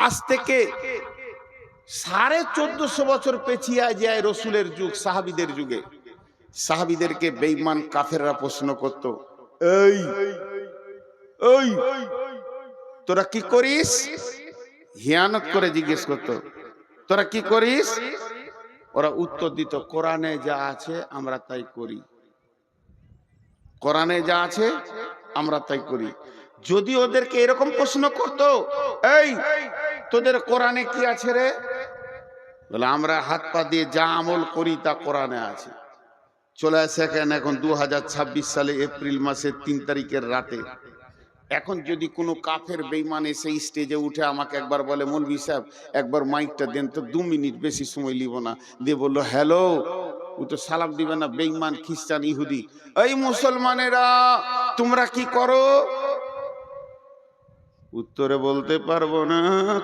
আজ থেকে 1450 বছর পেছিয়ে যায় রসুলের যুগ, সাহাবীদের যুগে। সাহাবীদেরকে বেঈমান কাফেররা প্রশ্ন করত, এই এই তোরা কি করিস? হিয়ানত করে জিজ্ঞেস করত, তোরা কি করিস? ওরা উত্তর দিত, কোরআনে যা আছে আমরা তাই করি, কোরআনে যা আছে আমরা তাই করি। যদি ওদেরকে এরকম প্রশ্ন করত, এই তোদের কোরআনে কি আছে রে? বলে আমরা হাত পা দিয়ে যা আমল করি তা কোরআনে আছে। চলে আসে এখন 2026 সালে এপ্রিল মাসের 3 তারিখের রাতে। এখন যদি কোনো কাফের বেঈমান এসে স্টেজে উঠে আমাকে একবার বলে, মৌলভী সাহেব একবার মাইকটা দেন তো, 2 মিনিট, বেশি সময় লিব না, দিয়ে বললো হ্যালো, ও তো সালাম দিবে না, বেঈমান খ্রিস্টান ইহুদি। এই মুসলমানেরা তোমরা কি করো? উত্তরে বলতে পারবো না,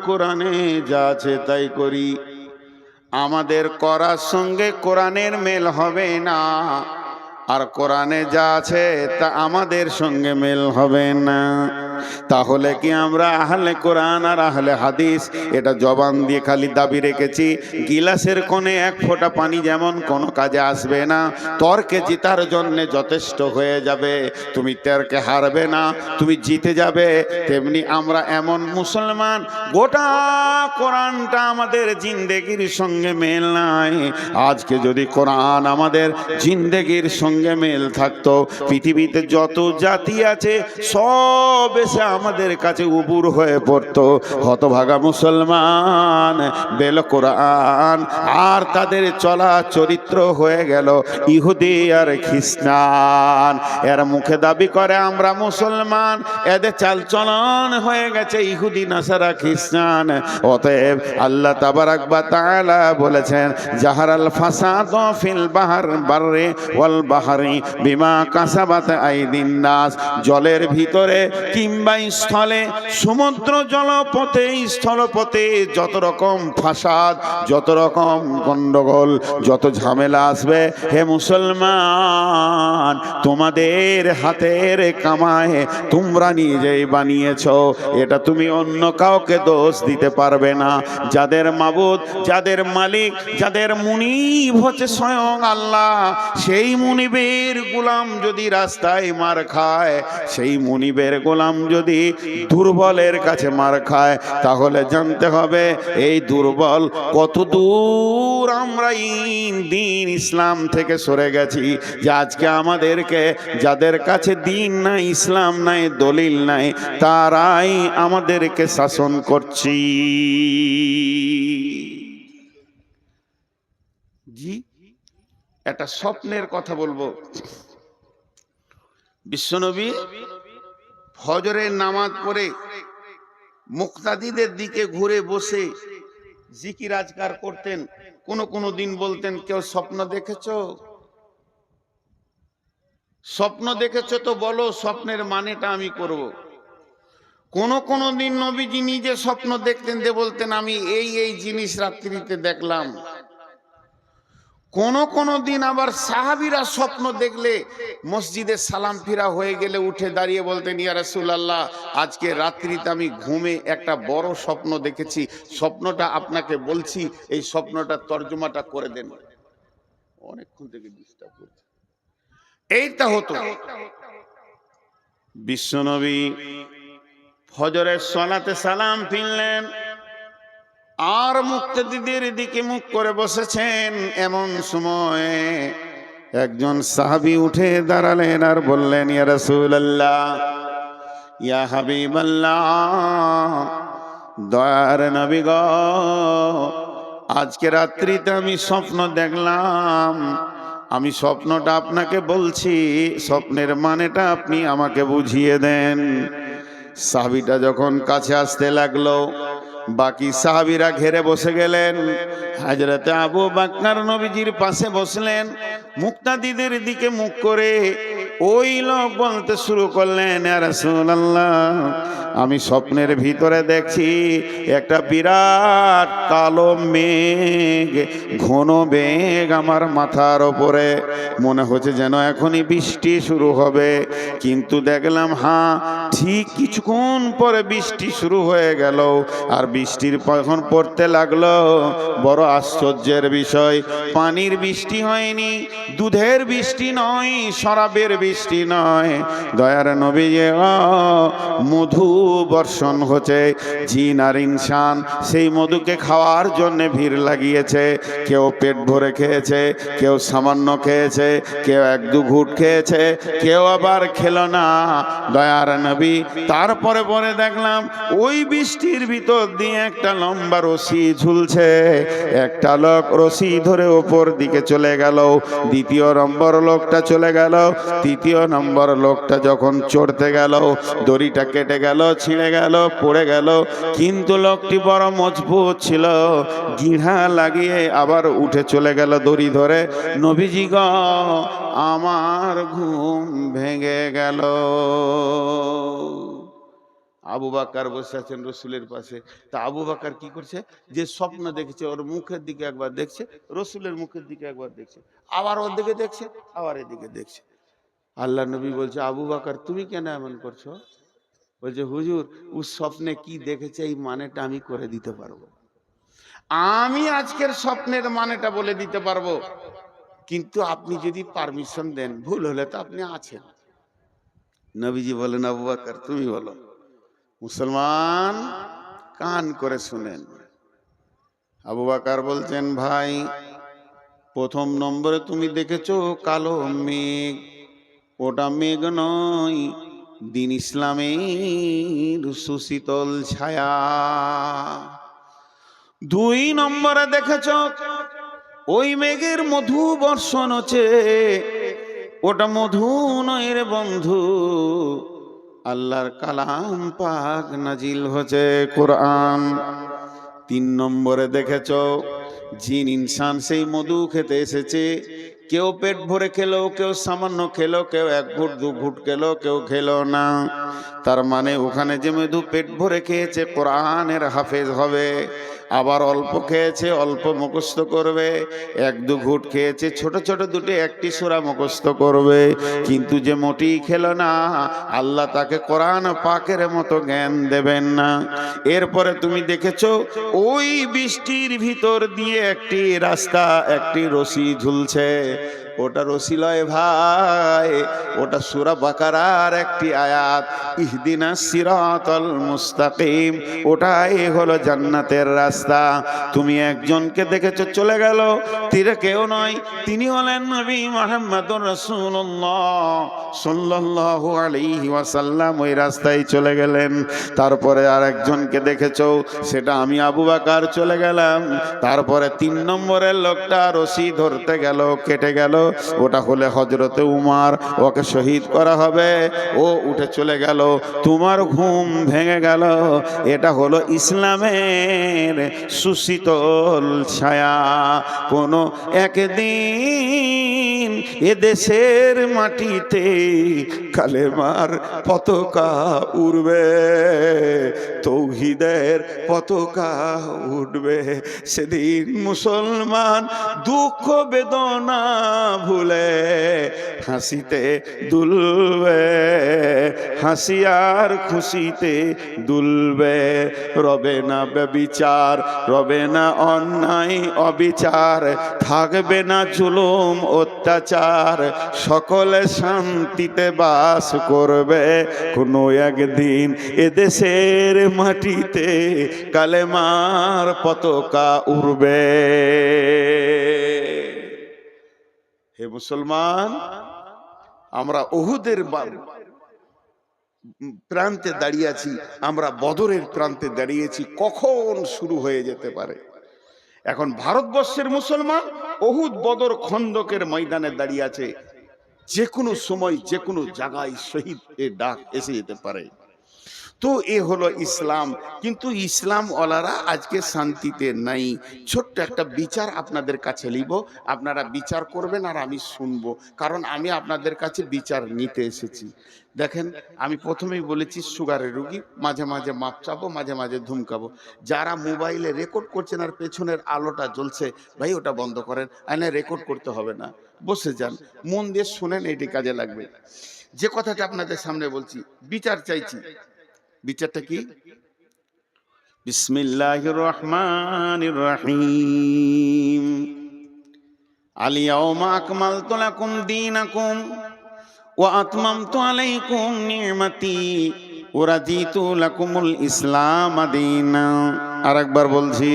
কোরআনে যা আছে তাই করি। আমাদের করার সঙ্গে কোরআনের মেল হবে না, আর কোরআনে যা আছে তা আমাদের সঙ্গে মেল হবে না। তাহলে কি আমরা আহলে কোরআন আর আহলে হাদিস এটা জবান দিয়ে খালি দাবি রেখেছি? গিলাসের কোণে 1 ফোঁটা পানি যেমন কোনো কাজে আসবে না, তর্কে জিতার জন্য যথেষ্ট হয়ে যাবে। তুমি তর্কে হারবে না, তুমি জিতে যাবে। তেমনি আমরা এমন মুসলমান, গোটা কোরআনটা আমাদের জিন্দেগির সঙ্গে মেল নাই। আজকে যদি কোরআন আমাদের জিন্দেগির সঙ্গে মেল থাকতো, পৃথিবীতে যত জাতি আছে সব এসে আমাদের কাছে উবুর হয়ে পড়তো। হতভাগা মুসলমান বেল কোরআন আর তাদের চলা চরিত্র হয়ে গেল ইহুদি আর খ্রিস্টান। এরা মুখে দাবি করে আমরা মুসলমান, এদের চালচলন হয়ে গেছে ইহুদি নাসারা খ্রিস্টান। অতএব আল্লাহ তাবারাক ওয়া তাআলা বলেছেন, জাহারাল ফাসাদু ফিল বাররি ওয়াল বাহরি বিমা কাসাবাত আইদিন নাস। জলের ভিতরে কিংবা স্থলে, সমুদ্র জলপথে স্থলপথে যত রকম ফাসাদ, যত রকম গন্ডগোল, যত ঝামেলা আসবে, হে মুসলমান তোমাদের হাতের কামায় তোমরা নিজেই বানিয়েছো। এটা তুমি অন্য কাউকে দোষ দিতে পারবে না। যাদের মাবুদ, যাদের মালিক, যাদের মুনিব হচ্ছে স্বয়ং আল্লাহ, সেই মুনিবের গোলাম যদি রাস্তায় মার খায়, সেই মুনিবের গোলাম যদি দুর্বলের কাছে মার খায়, তাহলে জানতে হবে এই দুর্বল কত দূর আমরা দিন ইসলাম থেকে সরে গেছি। যে আজকে আমাদেরকে, যাদের কাছে দিন নাই, ইসলাম নাই, দলিল নাই, তারাই আমাদেরকে শাসন করছি। জি, একটা স্বপ্নের কথা বলবো। বিশ্বনবী ফজরের নামাজ পড়ে মুক্তাদিদের দিকে ঘুরে বসে জিকির আজকার করতেন। কোন দিন বলতেন, কেউ স্বপ্ন দেখেছো? স্বপ্ন দেখেছো তো বলো, স্বপ্নের মানেটা আমি করব। কোন দিন নবীজি নিজে স্বপ্ন দেখতেন, দিয়ে বলতেন আমি এই জিনিস রাত্রিতে দেখলাম। কোন দিন আবার সাহাবীরা স্বপ্ন দেখলে মসজিদে সালাম ফিরা হয়ে গেলে উঠে দাঁড়িয়ে বলতেন, ইয়া রাসূলুল্লাহ আজকে রাত্রিতে আমি ঘুমে একটা বড় স্বপ্ন দেখেছি, স্বপ্নটা আপনাকে বলছি, এই স্বপ্নটা তর্জমাটা করে দেন। অনেকক্ষণ থেকে ডিস্টার্ব করছে। এইটা হতো। বিশ্বনবী ফজরের সালাতে সালাম ফিরলেন আর মুক্তাদিদের দিকে মুখ করে বসেছেন। এমন সময় একজন সাহাবী উঠে দাঁড়ালেন আর বললেন, ইয়া রাসূলুল্লাহ, ইয়া হাবিবাল্লাহ, দয়ার নবী গো, আজকে রাত্রিতে আমি স্বপ্ন দেখলাম। আমি স্বপ্নটা আপনাকে বলছি, স্বপ্নের মানেটা আপনি আমাকে বুঝিয়ে দেন। সাহাবীটা যখন কাছে আসতে লাগলো, বাকি সাহাবীরা ঘেরে বসে গেলেন। হযরতে আবু বকর নবীজির পাশে বসলেন, মুক্তাদিদের দিকে মুখ করে ওই লোক বলতে শুরু করলেন, ইয়া রাসূলুল্লাহ, আমি স্বপ্নের ভিতরে দেখছি একটা বিরাট কালো মেঘ, ঘন মেঘ আমার মাথার ওপরে, মনে হচ্ছে যেন এখনই বৃষ্টি শুরু হবে। কিন্তু দেখলাম ঠিক কিছুক্ষণ পরে বৃষ্টি শুরু হয়ে গেল। আর বৃষ্টির যখন পড়তে লাগলো, বড় আশ্চর্যের বিষয়, পানির বৃষ্টি হয়নি, দুধের বৃষ্টি নয়, শরাবের বৃষ্টি নয়, দয়ার নবী, মধু বর্ষণ হচ্ছে। জিন আর ইনসান সেই মধুকে খাওয়ার জন্য ভিড় লাগিয়েছে। কেউ পেট ভরে খেয়েছে, কেউ সামান্য খেয়েছে, কেউ এক দু ঘুট খেয়েছে, কেউ আবার খেলো না, দয়ার নবী। তারপরে পরে দেখলাম ওই বৃষ্টির ভিতর দিয়ে একটা লম্বা রশি ঝুলছে। একটা লোক রশি ধরে ওপর দিকে চলে গেল, দ্বিতীয় নম্বর লোকটা চলে গেল, তৃতীয় নম্বর লোকটা যখন চড়তে গেল, দড়িটা কেটে গেল, ছিঁড়ে গেল, পড়ে গেল। কিন্তু লোকটি বড় মজবুত ছিল, গিঁড়া লাগিয়ে আবার উঠে চলে গেল দড়ি ধরে। নবীজি গো, আমার ঘুম ভেঙে গেল। আবু বকর বসে আছেন রসুলের পাশে। তা আবু বকর কি করছে, যে স্বপ্ন দেখেছে ওর মুখের দিকে একবার দেখছে, রসুলের মুখের দিকে একবার দেখছে, আবার ওর দিকে দেখছে, আবার এদিকে দেখছে। আল্লাহ নবী বলছে, আবু বকর তুমি কেন এমন করছো? বলছে, হুজুর, ও স্বপ্নে কি দেখেছে এই মানেটা আমি করে দিতে পারবো। আমি আজকের স্বপ্নের মানেটা বলে দিতে পারবো, কিন্তু আপনি যদি পারমিশন দেন, ভুল হলে তো আপনি আছেন। নবীজি বলেন, আবু বকর তুমি বলো। মুসলমান কান করে শুনেন। আবু বকর বলছেন, ভাই, প্রথম নম্বরে তুমি দেখেছো কালো মেঘ, ওটা মেঘ নয়, দিন ইসলামের সুশীতল ছায়া। দুই নম্বরে দেখেছো ওই মেঘের মধু বর্ষণ হচ্ছে, ওটা মধু নয় রে বন্ধু, আল্লাহর কালাম পাক নাজিল হচ্ছে, কোরআন। তিন নম্বরে দেখেছো জিন ইনসান সেই মধু খেতে এসেছে। কেউ পেট ভরে খেলো, কেউ সামান্য খেলো, কেউ এক ঘুট দু ঘুট খেলো, কেউ খেলো না। তার মানে ওখানে যে মধু পেট ভরে খেয়েছে কোরআনের হাফেজ হবে, আবার অল্প খেয়েছে অল্প মুখস্থ করবে, এক দু ঘুট খেয়েছে ছোট ছোট দুটি একটি সূরা মুখস্থ করবে। কিন্তু যে মোটেই খেলো না, আল্লাহ তাকে কোরআন পাকের মতো জ্ঞান দেবেন না। এরপরে তুমি দেখেছো ওই বৃষ্টির ভিতর দিয়ে একটি রাস্তা, একটি রশি ঝুলছে। ওটা রশি লয় ভাই, ওটা সূরা বাকারার একটি আয়াত, ইহদিনাস সিরাতাল মুস্তাকিম। ওটাই হলো জান্নাতের রাস্তা। তুমি একজনকে দেখেছো চলে গেল, তীরে কেউ নয়, তিনি হলেন নবী মুহাম্মদুর রাসূলুল্লাহ সাল্লাল্লাহু আলাইহি ওয়াসাল্লাম। ওই রাস্তায় চলে গেলেন। তারপরে আর একজনকে দেখেছো, সেটা আমি আবু বকর চলে গেলাম। তারপরে তিন নম্বরের লোকটা রশি ধরতে গেল, কেটে গেল, ওটা হলে হযরতে উমর, ওকে শহীদ করা হবে, ও উঠে চলে গেল। তোমার ঘুম ভেঙে গেল। এটা হলো ইসলামের সুশীতল ছায়া। কোনো একদিন এদেশের মাটিতে কালেমার পতাকা উড়বে, তৌহিদের পতাকা উঠবে। সেদিন মুসলমান দুঃখ বেদনা ভুলে হাসিতে দুলবে, হাসি আর খুশিতে দুলবে। রবে না ব্যভিচার, রবে না অন্যায় অবিচার, থাকবে না জুলুম অত্যাচার, সকলে শান্তিতে বাস করবে। কোনো একদিন এদেশের মাটিতে কালেমার পতাকা উড়বে। হে মুসলমান, আমরা উহুদের প্রান্তে দাঁড়িয়ে আছি, আমরা বদরের প্রান্তে দাঁড়িয়েছি। কখন শুরু হয়ে যেতে পারে। এখন ভারতবর্ষের মুসলমান উহুদ বদর খন্দকের ময়দানে দাঁড়িয়ে আছে। যে কোনো সময় যে কোনো জায়গায় শহীদের ডাক এসে যেতে পারে। তো এ হলো ইসলাম। কিন্তু ইসলাম ওয়ালারা আজকে শান্তিতে নাই। ছোট্ট একটা বিচার আপনাদের কাছে নিব, আপনারা বিচার করবেন আর আমি শুনবো, কারণ আমি আপনাদের কাছে বিচার নিতে এসেছি। দেখেন, আমি প্রথমেই বলেছি সুগারের রুগী, মাঝে মাঝে মাপ চাবো, মাঝে মাঝে ধুমকাবো। যারা মোবাইলে রেকর্ড করছেন আর পেছনের আলোটা জ্বলছে, ভাই ওটা বন্ধ করেন, আইনে রেকর্ড করতে হবে না, বসে যান, মন দিয়ে শুনেন, এটি কাজে লাগবে। যে কথাটা আপনাদের সামনে বলছি, বিচার চাইছি। বিচারটা কি? বিসমিল্লাহির রহমানির রহিম। আল ইয়াউমা আকমালতু লাকুম দীনাকুম ওয়া আতমামতু আলাইকুম নি'মাতি ওয়া রাদিতু লাকুমুল ইসলাম দীনা। আরেকবার বলছি,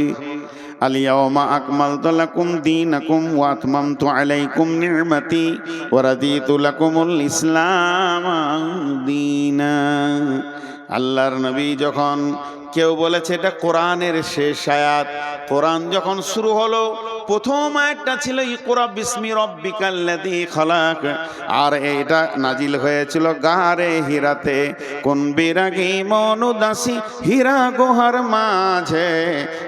আল ইয়াউমা আকমালতু লাকুম দীনাকুম ওয়া আতমামতু আলাইকুম নি'মাতি ওয়া রাদিতু লাকুমুল ইসলাম দীনা। আল্লাহর নবী যখন, কেউ বলেছে এটা কোরআনের শেষ আয়াত, কোরআন যখন শুরু হলো প্রথম আয়াতটা ছিল ইকরা বিসমি রাব্বিকাল্লাযী খালাক, আর এটা নাজিল হয়েছিল গারে হীরাতে। কোন বিরাগী মন উদাসী হীরা গুহার মাঝে,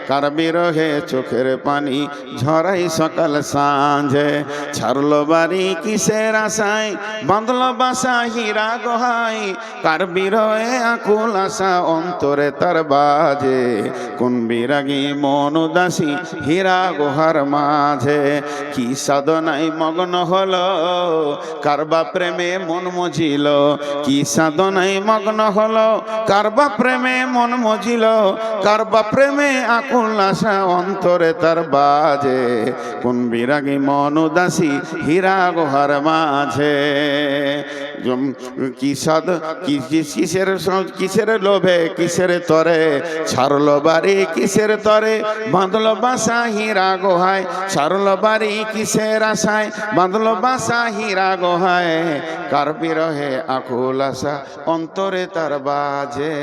কার বিরহে চোখের পানি ঝরাই সকাল সাঁঝে। ছাড়লো বাড়ি কিসের আশায়, বাঁধলো বাসা হীরা গুহায়, কার বিরহে আকুল আশা অন্তরে তার বাজে। কোন বিরাগী মন উদাসী হীরা গুহার মাঝে, কি সাধনায় মগ্ন হলো, কারবা প্রেমে মন মজিল। কি সাধনায় মগ্ন হলো, কারবা প্রেমে মন মজিল, কারবা প্রেমে আকুল আশা অন্তরে তার বাজে। কোন বিরাগী মন উদাসী হীরা গুহার মাঝে। কি সাধ কিসের লোভে কিসের তরে, ছাড়লো বাড়ি কিসের তরে, বাঁধলো বাসা হীরা গুহায়। ছাড়লো বাড়ি কিসের আশায়, বাঁধলো বাসা হীরা গুহায়, কার বিরহে আকুল আশা অন্তরে তার বাজে।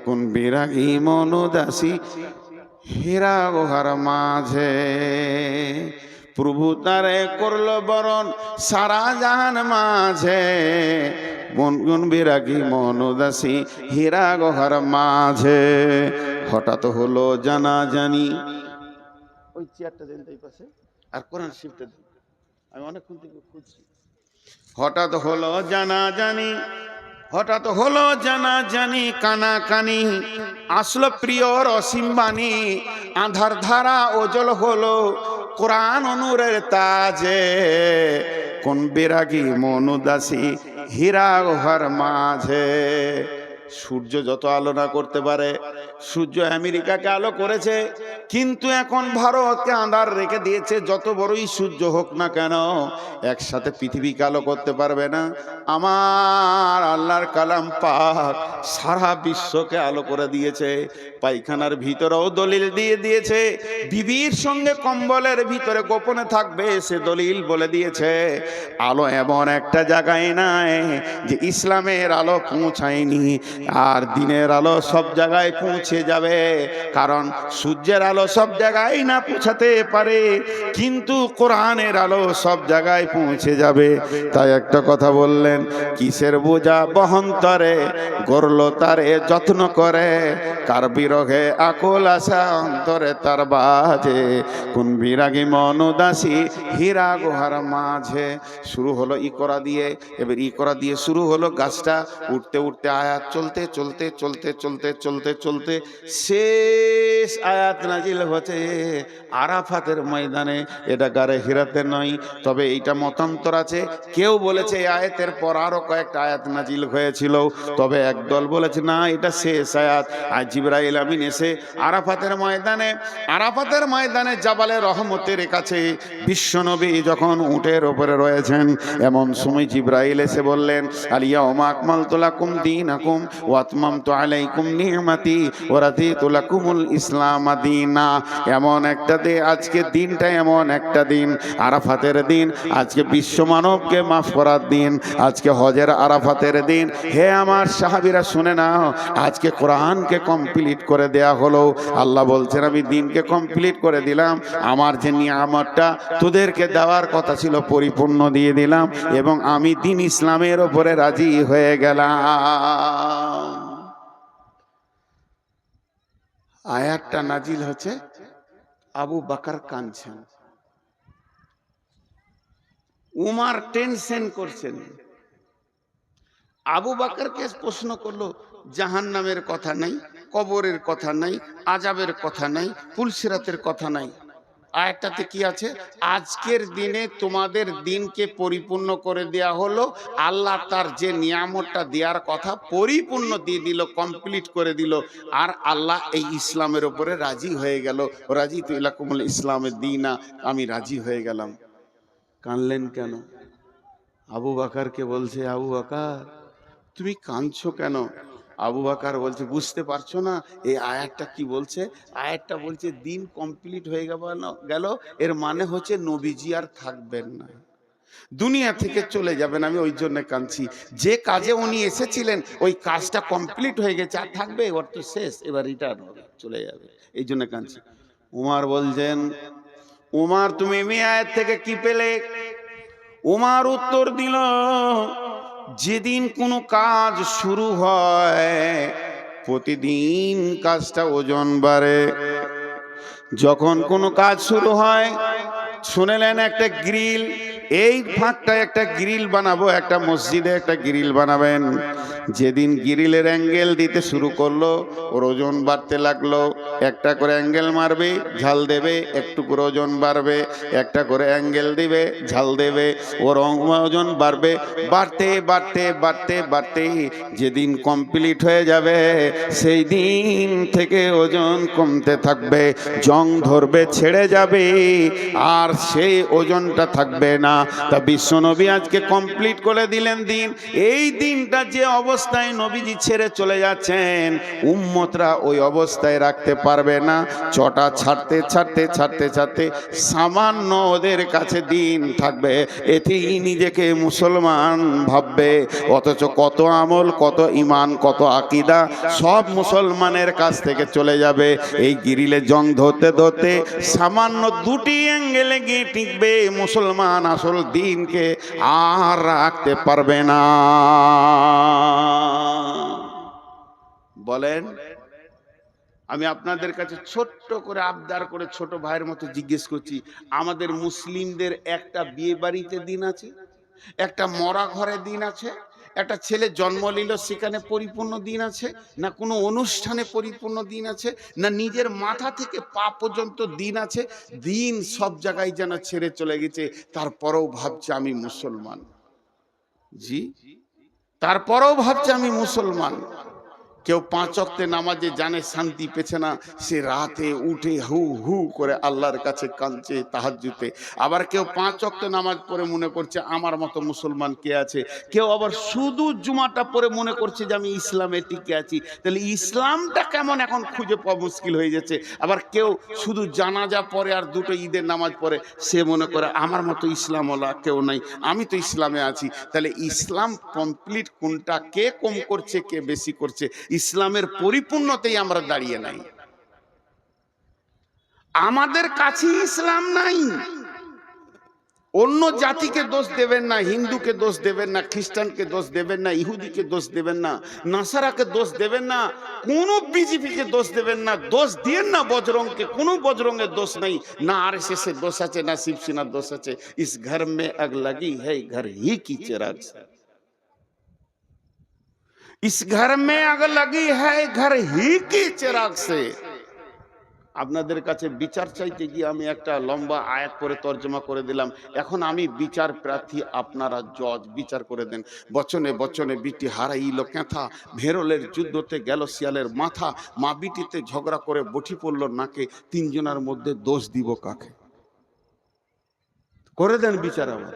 কোন বিরাগী মন উদাসী হীরা গুহার মাঝে। প্রভু তারে করলো বরণ সারা জাহান মাঝে। গুন বিরাগী মন উদাসী হীরা গুহার মাঝে। হঠাৎ হলো জানাজানি, ওই চেয়ারটা দেন এই পাশে, আর কোরআন শিফটটা দেন, আমি অনেকক্ষণ থেকে খুঁজছি। হঠাৎ হলো জানাজানি, হঠাৎ হলো জানাজানি, কানাকানি আসলো প্রিয়র অসীম বাণী। আধার ধারা ওজল হলো কোরআন নূরের তাজে। কোন বিরাগী মন উদাসী হীরা গুহার মাঝে। সূর্য যত আলো না করতে পারে, সূর্য আমেরিকাকে আলো করেছে, কিন্তু এখন ভারতকে আঁধার রেখে দিয়েছে। যত বড়ই সূর্য হোক না কেন, একসাথে পৃথিবীকে আলো করতে পারবে না। আমার আল্লাহর কালাম পাক সারা বিশ্বকে আলো করে দিয়েছে। পায়খানার ভিতরেও দলিল দিয়ে দিয়েছে, বিবির সঙ্গে কম্বলের ভিতরে গোপনে থাকবে সে দলিল বলে দিয়েছে। আলো এমন একটা জায়গায় নাই যে ইসলামের আলো পৌঁছায়নি, আর দিনের আলো সব জায়গায় পৌঁছে যাবে। কারণ সূর্যের আলো সব জায়গায় না পৌঁছাতে পারে, কিন্তু কোরআনের আলো সব জায়গায় পৌঁছে যাবে। তাই একটা কথা বললেন, কিসের বোঝা বহন্তরে, গড়ল তারে যত্ন করে, কার বিরহে আকুল আশা অন্তরে তার বাজে। কোন বিরাগী মন উদাসী হীরা গুহার মাঝে। শুরু হলো ইকরা দিয়ে, এবার ইকরা দিয়ে শুরু হলো গাছটা উঠতে উঠতে আয়াত চলতে চলতে চলতে চলতে চলতে চলতে শেষ আয়াত নাজিল হচ্ছে আরাফাতের ময়দানে। এটা গারে হীরাতে নয়, তবে এইটা মতান্তর আছে। কেউ বলেছে এই আয়াতের পর আরো কয়েকটা আয়াত নাজিল হয়েছিল, তবে একদল বলেছে না এটা শেষ আয়াত। আর জিবরাইল আমিন এসে আরাফাতের ময়দানে জাবালে রহমতের কাছে বিশ্বনবী যখন উটের ওপরে রয়েছেন, এমন সময় জিবরাইল এসে বললেন, আল ইয়াউমা আকমালতু লাকুম দীনাকুম ওয়া আতমামতু আলাইকুম নি'মাতি ওয়া রাদিতু লাকুমুল ইসলাম দীনা। এমন একটা দিন, আজকে দিনটা এমন একটা দিন, আরাফাতের দিন। আজকে বিশ্ব মানবকে মাফ করার দিন, আজকে হজের আরাফাতের দিন। হে আমার সাহাবীরা শুনে নাও, আজকে কোরআনকে কমপ্লিট করে দেয়া হলো। আল্লাহ বলছেন আমি দিনকে কমপ্লিট করে দিলাম, আমার যে নিয়ামতটা তোদেরকে দেওয়ার কথা ছিল পরিপূর্ণ দিয়ে দিলাম, এবং আমি দিন ইসলামের ওপরে রাজি হয়ে গেলাম। আয়াতটা নাজিল হচ্ছে, আবু বকর কাঁদছেন, উমর টেনশন করছেন। আবু বকরকে প্রশ্ন করলো, জাহান্নামের কথা নাই, কবরের কথা নাই, আযাবের কথা নাই, পুলসিরাতের কথা নাই। আয়াতটাতে কি আছে? আজকের দিনে তোমাদের দিনকে পরিপূর্ণ করে দেয়া হলো। আল্লাহ তার যে নিয়ামতটা দেওয়ার কথা পরিপূর্ণ দিয়ে দিল, কমপ্লিট করে দিল। আর আল্লাহ এই ইসলামের উপরে রাজি হয়ে গেল। রাজিতু ইলাকুমুল ইসলামের দীনা, আমি রাজি হয়ে গেলাম। কানলেন কেন? আবু বকরকে বলছে, আবু বকর তুমি কাঁদছো কেন? আবু বকর বলছে, বুঝতে পারছো না এই আয়াতটা কি বলছে? আয়াতটা বলছে দিন কমপ্লিট হয়ে গেল, এর মানে হচ্ছে নবীজি আর থাকবেন না, দুনিয়া থেকে চলে যাবেন। আমি ওই জন্য কাঁদছি, যে কাজে উনি এসেছিলেন ওই কাজটা কমপ্লিট হয়ে গেছে, আর থাকবে? ওর তো শেষ, এবার রিটার্ন হবে, চলে যাবে, এই জন্য কাঁদছি। উমর বলছেন, উমর তুমি এই আয়াত থেকে কি পেলে? উমর উত্তর দিল, যেদিন কোনো কাজ শুরু হয় প্রতিদিন কাজটা ওজন বাড়ে। যখন কোনো কাজ শুরু হয়, শুনেলেন একটা গ্রিল, এই ফাঁকটা একটা গ্রিল বানাবো, একটা মসজিদে একটা গ্রিল বানাবেন। যেদিন গ্রিলের অ্যাঙ্গেল দিতে শুরু করলো, ওর ওজন বাড়তে লাগলো। একটা করে অ্যাঙ্গেল মারবে, ঝাল দেবে, একটু করে ওজন বাড়বে, একটা করে অ্যাঙ্গেল দিবে, ঝাল দেবে, ওর ওজন বাড়বে, বাড়তে বাড়তে বাড়তে বাড়তে যেদিন কমপ্লিট হয়ে যাবে সেই দিন থেকে ওজন কমতে থাকবে, জং ধরবে, ছেড়ে যাবে, আর সেই ওজনটা থাকবে না। তা বিশ্বনবী আজকে কমপ্লিট করে দিলেন দিন। এই দিনটা যে অবস্থায় নবীজি ছেড়ে চলে যাচ্ছেন, উম্মতরা ওই অবস্থায় রাখতে পারবে না। চটা ছাড়তে ছাড়তে ছাড়তে ছাড়তে সামান্য ওদের কাছে দিন থাকবে, এতেই নিজেকে মুসলমান ভাববে। অথচ কত আমল, কত ইমান, কত আকীদা সব মুসলমানের কাছ থেকে চলে যাবে। এই গ্রিলে জং ধরতে ধরতে সামান্য দুটি অ্যাঙ্গেলে গিয়ে টিকবে, মুসলমান আসল দিনকে আর রাখতে পারবে না। বলেন, আমি আপনাদের কাছে ছোট্ট করে আবদার করে ছোট ভাইয়ের মতো জিজ্ঞেস করছি, আমাদের মুসলিমদের একটা বিয়ে বাড়িতে দিন আছে, একটা মরা ঘরে দিন আছে, একটা ছেলে জন্ম নিল সেখানে পরিপূর্ণ দিন আছে, না কোনো অনুষ্ঠানে পরিপূর্ণ দিন আছে, না নিজের মাথা থেকে পা পর্যন্ত দিন আছে? দিন সব জায়গায় যেন ছেড়ে চলে গেছে, তারপরেও ভাবছে আমি মুসলমান। জি, তারপরেও ভাবছে আমি মুসলমান। কেউ 5 ওয়াক্তে নামাজে জানে শান্তি পেছে না, সে রাতে উঠে হু হু করে আল্লাহর কাছে কাঁদছে তাহাজ্জুদে। আবার কেউ 5 ওয়াক্ত নামাজ পড়ে মনে করছে আমার মতো মুসলমান কে আছে। কেউ আবার শুধু জুমাটা পড়ে মনে করছে যে আমি ইসলামে টিকে আছি। তাহলে ইসলামটা কেমন এখন খুঁজে পাওয়া মুশকিল হয়ে যাচ্ছে। আবার কেউ শুধু জানাজা পড়ে আর দুটো ঈদের নামাজ পড়ে, সে মনে করে আমার মতো ইসলামওয়ালা কেউ নাই, আমি তো ইসলামে আছি। তাহলে ইসলাম কমপ্লিট কোনটা, কে কম করছে কে বেশি করছে? ইসলামের পরিপূর্ণতেই আমরা দাঁড়িয়ে নাই। আমাদের কাছে ইসলাম নাই। অন্য জাতিকে দোষ দেবেন না, হিন্দুকে দোষ দেবেন না, খ্রিস্টানকে দোষ দেবেন না, ইহুদিকে দোষ দেবেন না, নাসারাকে দোষ দেবেন না, কোনো বিজেপিকে দোষ দেবেন না, দোষ দিয়েন না বজরংকে, কোনো বজরংয়ের দোষ নাই, না আরএসএস এর দোষ আছে, না শিবসেনার দোষ আছে। ইস ঘর মে আগ লাগি হ্যায় ঘর হি কি চিরাগ সে, इस घर में आग लगी है घर ही की चिराग से। আপনাদের কাছে বিচার চাইতে গিয়ে আমি একটা লম্বা আয়াত করে তর্জমা করে দিলাম। এখন আমি বিচার প্রার্থী, আপনারা জজ, বিচার করে দেন। বচনে বচনে বিটি হারাইল ক্যাথা, ভেরলের যুদ্ধতে গেল শিয়ালের মাথা, মা বিটিতে ঝগড়া করে বটি পড়ল নাকে, তিনজনের মধ্যে দোষ দিব কাকে? করে দেন বিচার। আমার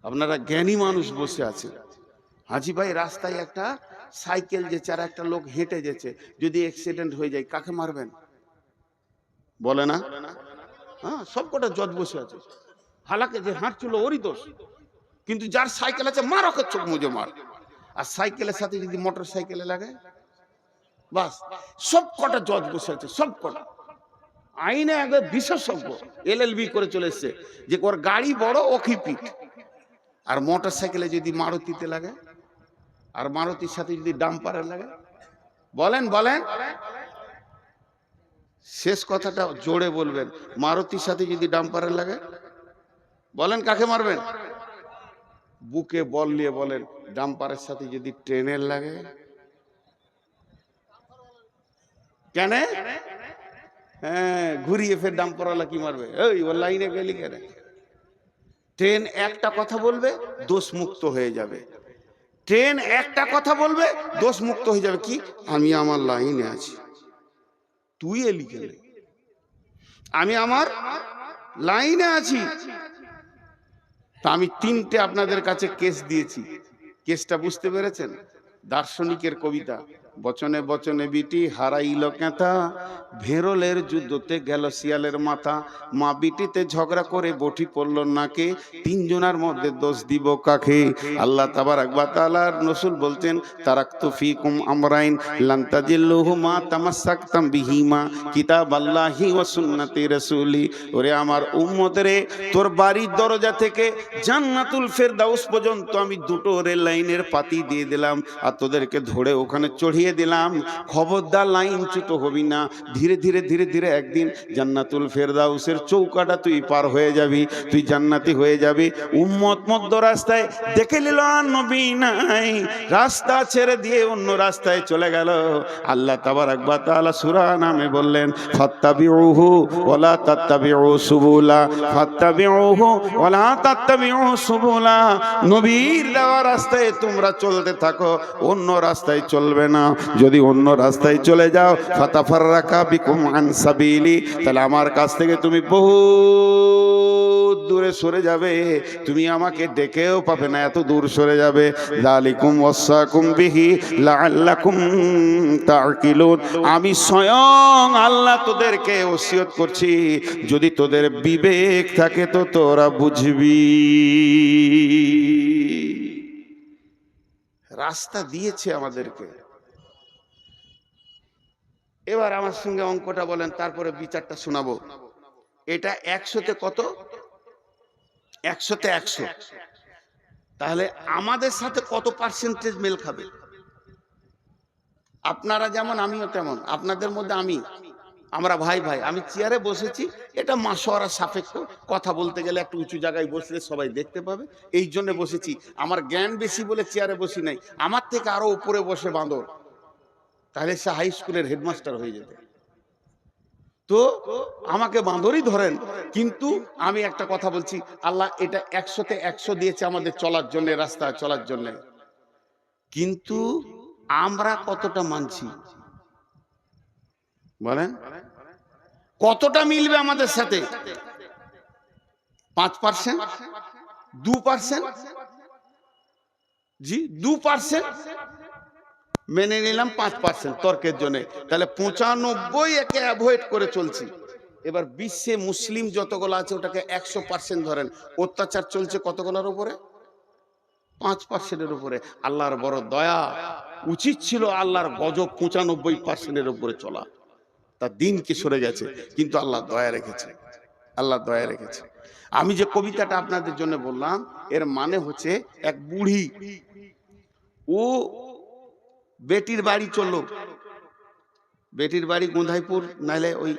আপনারা জ্ঞানী মানুষ বসে আছেন। হাজি ভাই, রাস্তায় একটা সাইকেল যেছে আর একটা লোক হেঁটে যেছে, যদি অ্যাক্সিডেন্ট হয়ে যায় কাকে মারবেন? বলে না? হ্যাঁ, সব কটা জজ বসে আছে। হালাকে যে হাঁটছিল ওরই দোষ, কিন্তু যার সাইকেল আছে মার, ওকে চোখ মুজে মার। আর সাইকেলের সাথে যদি মোটর সাইকেলে লাগে, বাস সব কটা জজ বসে আছে, সব কটা আইনে আগে বিশেষজ্ঞ, LLB করে চলে এসছে যে ওর গাড়ি বড় ওকি পিঠ। আর মোটর সাইকেলে যদি মারুতিতে লাগে, আর মারুতির সাথে যদি ডাম্পারে লাগে, বলেন বলেন, শেষ কথাটা জোরে বলবেন। মারুতির সাথে যদি ডাম্পারে লাগে, বলেন কাকে মারবেন? বুকে বল নিয়ে বলেন, ডাম্পারের সাথে যদি ট্রেনের লাগে? কেন? হ্যাঁ, ঘুরিয়ে ফের ডাম্পারওয়ালা কি মারবে? ওই ওর লাইনে গেলি কেন? ট্রেন একটা কথা বলবে, দোষ মুক্ত হয়ে যাবে। ট্রেন একটা কথা বলবে, দোষ মুক্ত হয়ে যাবে। কি? আমি আমার লাইনে আছি। তুই এলি কেন? আমি আমার লাইনে আছি। তা আমি তিনটে আপনাদের কাছে কেস দিয়েছি। কেসটা বুঝতে পেরেছেন? দার্শনিকের কবিতা, বচনে বচনে বিটি হারাইল কেঁথা, ভেরলের যুদ্ধতে গেল শিয়ালের মাথা, মা বিটিতে ঝগড়া করে বটি পড়ল নাকে, তিনজনের মধ্যে দোষ দিব কাকে? আল্লাহ তাবারাক ওয়া তাআলার রাসূল বলতেন, তারাকতু ফীকুম আমরাইন লান তাজিল্লুহুমা তামাসসাকতাম বিহিমা কিতাবাল্লাহি ওয়া সুন্নতি রাসূলি। ওরে আমার উম্মত রে, তোর বাড়ির দরজা থেকে জান্নাতুল ফেরদাউস পর্যন্ত আমি দুটো রেল লাইনের পাতি দিয়ে দিলাম, আর তোদেরকে ধরে ওখানে চড়িয়ে দিলাম। খবরদার লাইনচ্যুত হবি না। ধীরে ধীরে ধীরে ধীরে একদিন জান্নাতুল ফেরদাউসের চৌকাটা তুই পার হয়ে যাবি, তুই জান্নাতি হয়ে যাবি। উম্মত মধ্য রাস্তায় দেখে নিল নবী নাই, রাস্তা ছেড়ে দিয়ে অন্য রাস্তায় চলে গেল। আল্লাহ তাবারাক ওয়া তাআলা সূরা নামে বললেন, ফাত্তাবিউহু ওয়ালা তাত্তাবিউ সুবুলা, ফাত্তাবিউহু ওয়ালা তাত্তাবিউ সুবুলা। নবীর দেওয়া রাস্তায় তোমরা চলতে থাকো, অন্য রাস্তায় চলবে না। যদি অন্য রাস্তায় চলে যাও, ফাতাফাররাকা বিকুম আন সাবিলি, তাহলে আমার কাছ থেকে তুমি বহু দূরে সরে যাবে, তুমি আমাকে ডেকেও পাবে না, এত দূর সরে যাবে। যালিকুম ওয়াসাকুম বিহি লাআল্লাকুম তাকিলুন। আমি স্বয়ং আল্লাহ তোদেরকে ওসিয়ত করছি, যদি তোদের বিবেক থাকে তো তোরা বুঝবি। রাস্তা দিয়েছে আমাদেরকে। এবার আমার সঙ্গে অঙ্কটা বলেন, তারপরে বিচারটা শোনাবো। এটা 100তে কত? 100তে 100। তাহলে আমাদের সাথে কত পার্সেন্টেজ মেল খাবে? আপনারা যেমন আমিও তেমন। আপনাদের মধ্যে আমরা ভাই ভাই। আমি চেয়ারে বসেছি, এটা মাশওয়ারা সাপেক্ষ। কথা বলতে গেলে একটু উঁচু জায়গায় বসলে সবাই দেখতে পাবে, এই জন্য বসেছি। আমার জ্ঞান বেশি বলে চেয়ারে বসি নাই। আমার থেকে আরো উপরে বসে বাঁদর, তাহলে সে হাই স্কুলের হেডমাস্টার হয়ে যেত। তো আমাকে বাঁদরই ধরেন, কিন্তু আমি একটা কথা বলছি, আল্লাহ এটা 100তে 100 দিয়েছে আমাদের চলার জন্য, রাস্তায় চলার জন্য। কিন্তু আমরা কতটা মানছি বলেন? কতটা মিলবে আমাদের সাথে? 5%, 2%? জি 2% মেনে নিলাম, 5% তর্কের জন্য। তাহলে 95 একে অ্যাভয়েড করে চলছি। এবার বিশ্বে মুসলিম যতগুলো আছে ওটাকে 100% ধরেন। অত্যাচার চলছে কতগুলোর উপরে? 5%-এর উপরে। আল্লাহর বড় দয়া, উচিত ছিল আল্লাহর গজব 95%-এর উপরে চলা। তার দিন কি সরে গেছে, কিন্তু আল্লাহ দয়া রেখেছে। আল্লাহ দয়া রেখেছে। আমি যে কবিতাটা আপনাদের জন্য বললাম, এর মানে হচ্ছে এক বুড়ি, ও বেটির বাড়ি চললো। বেটির বাড়ি গোঁধাইপুর, নাইলে ওই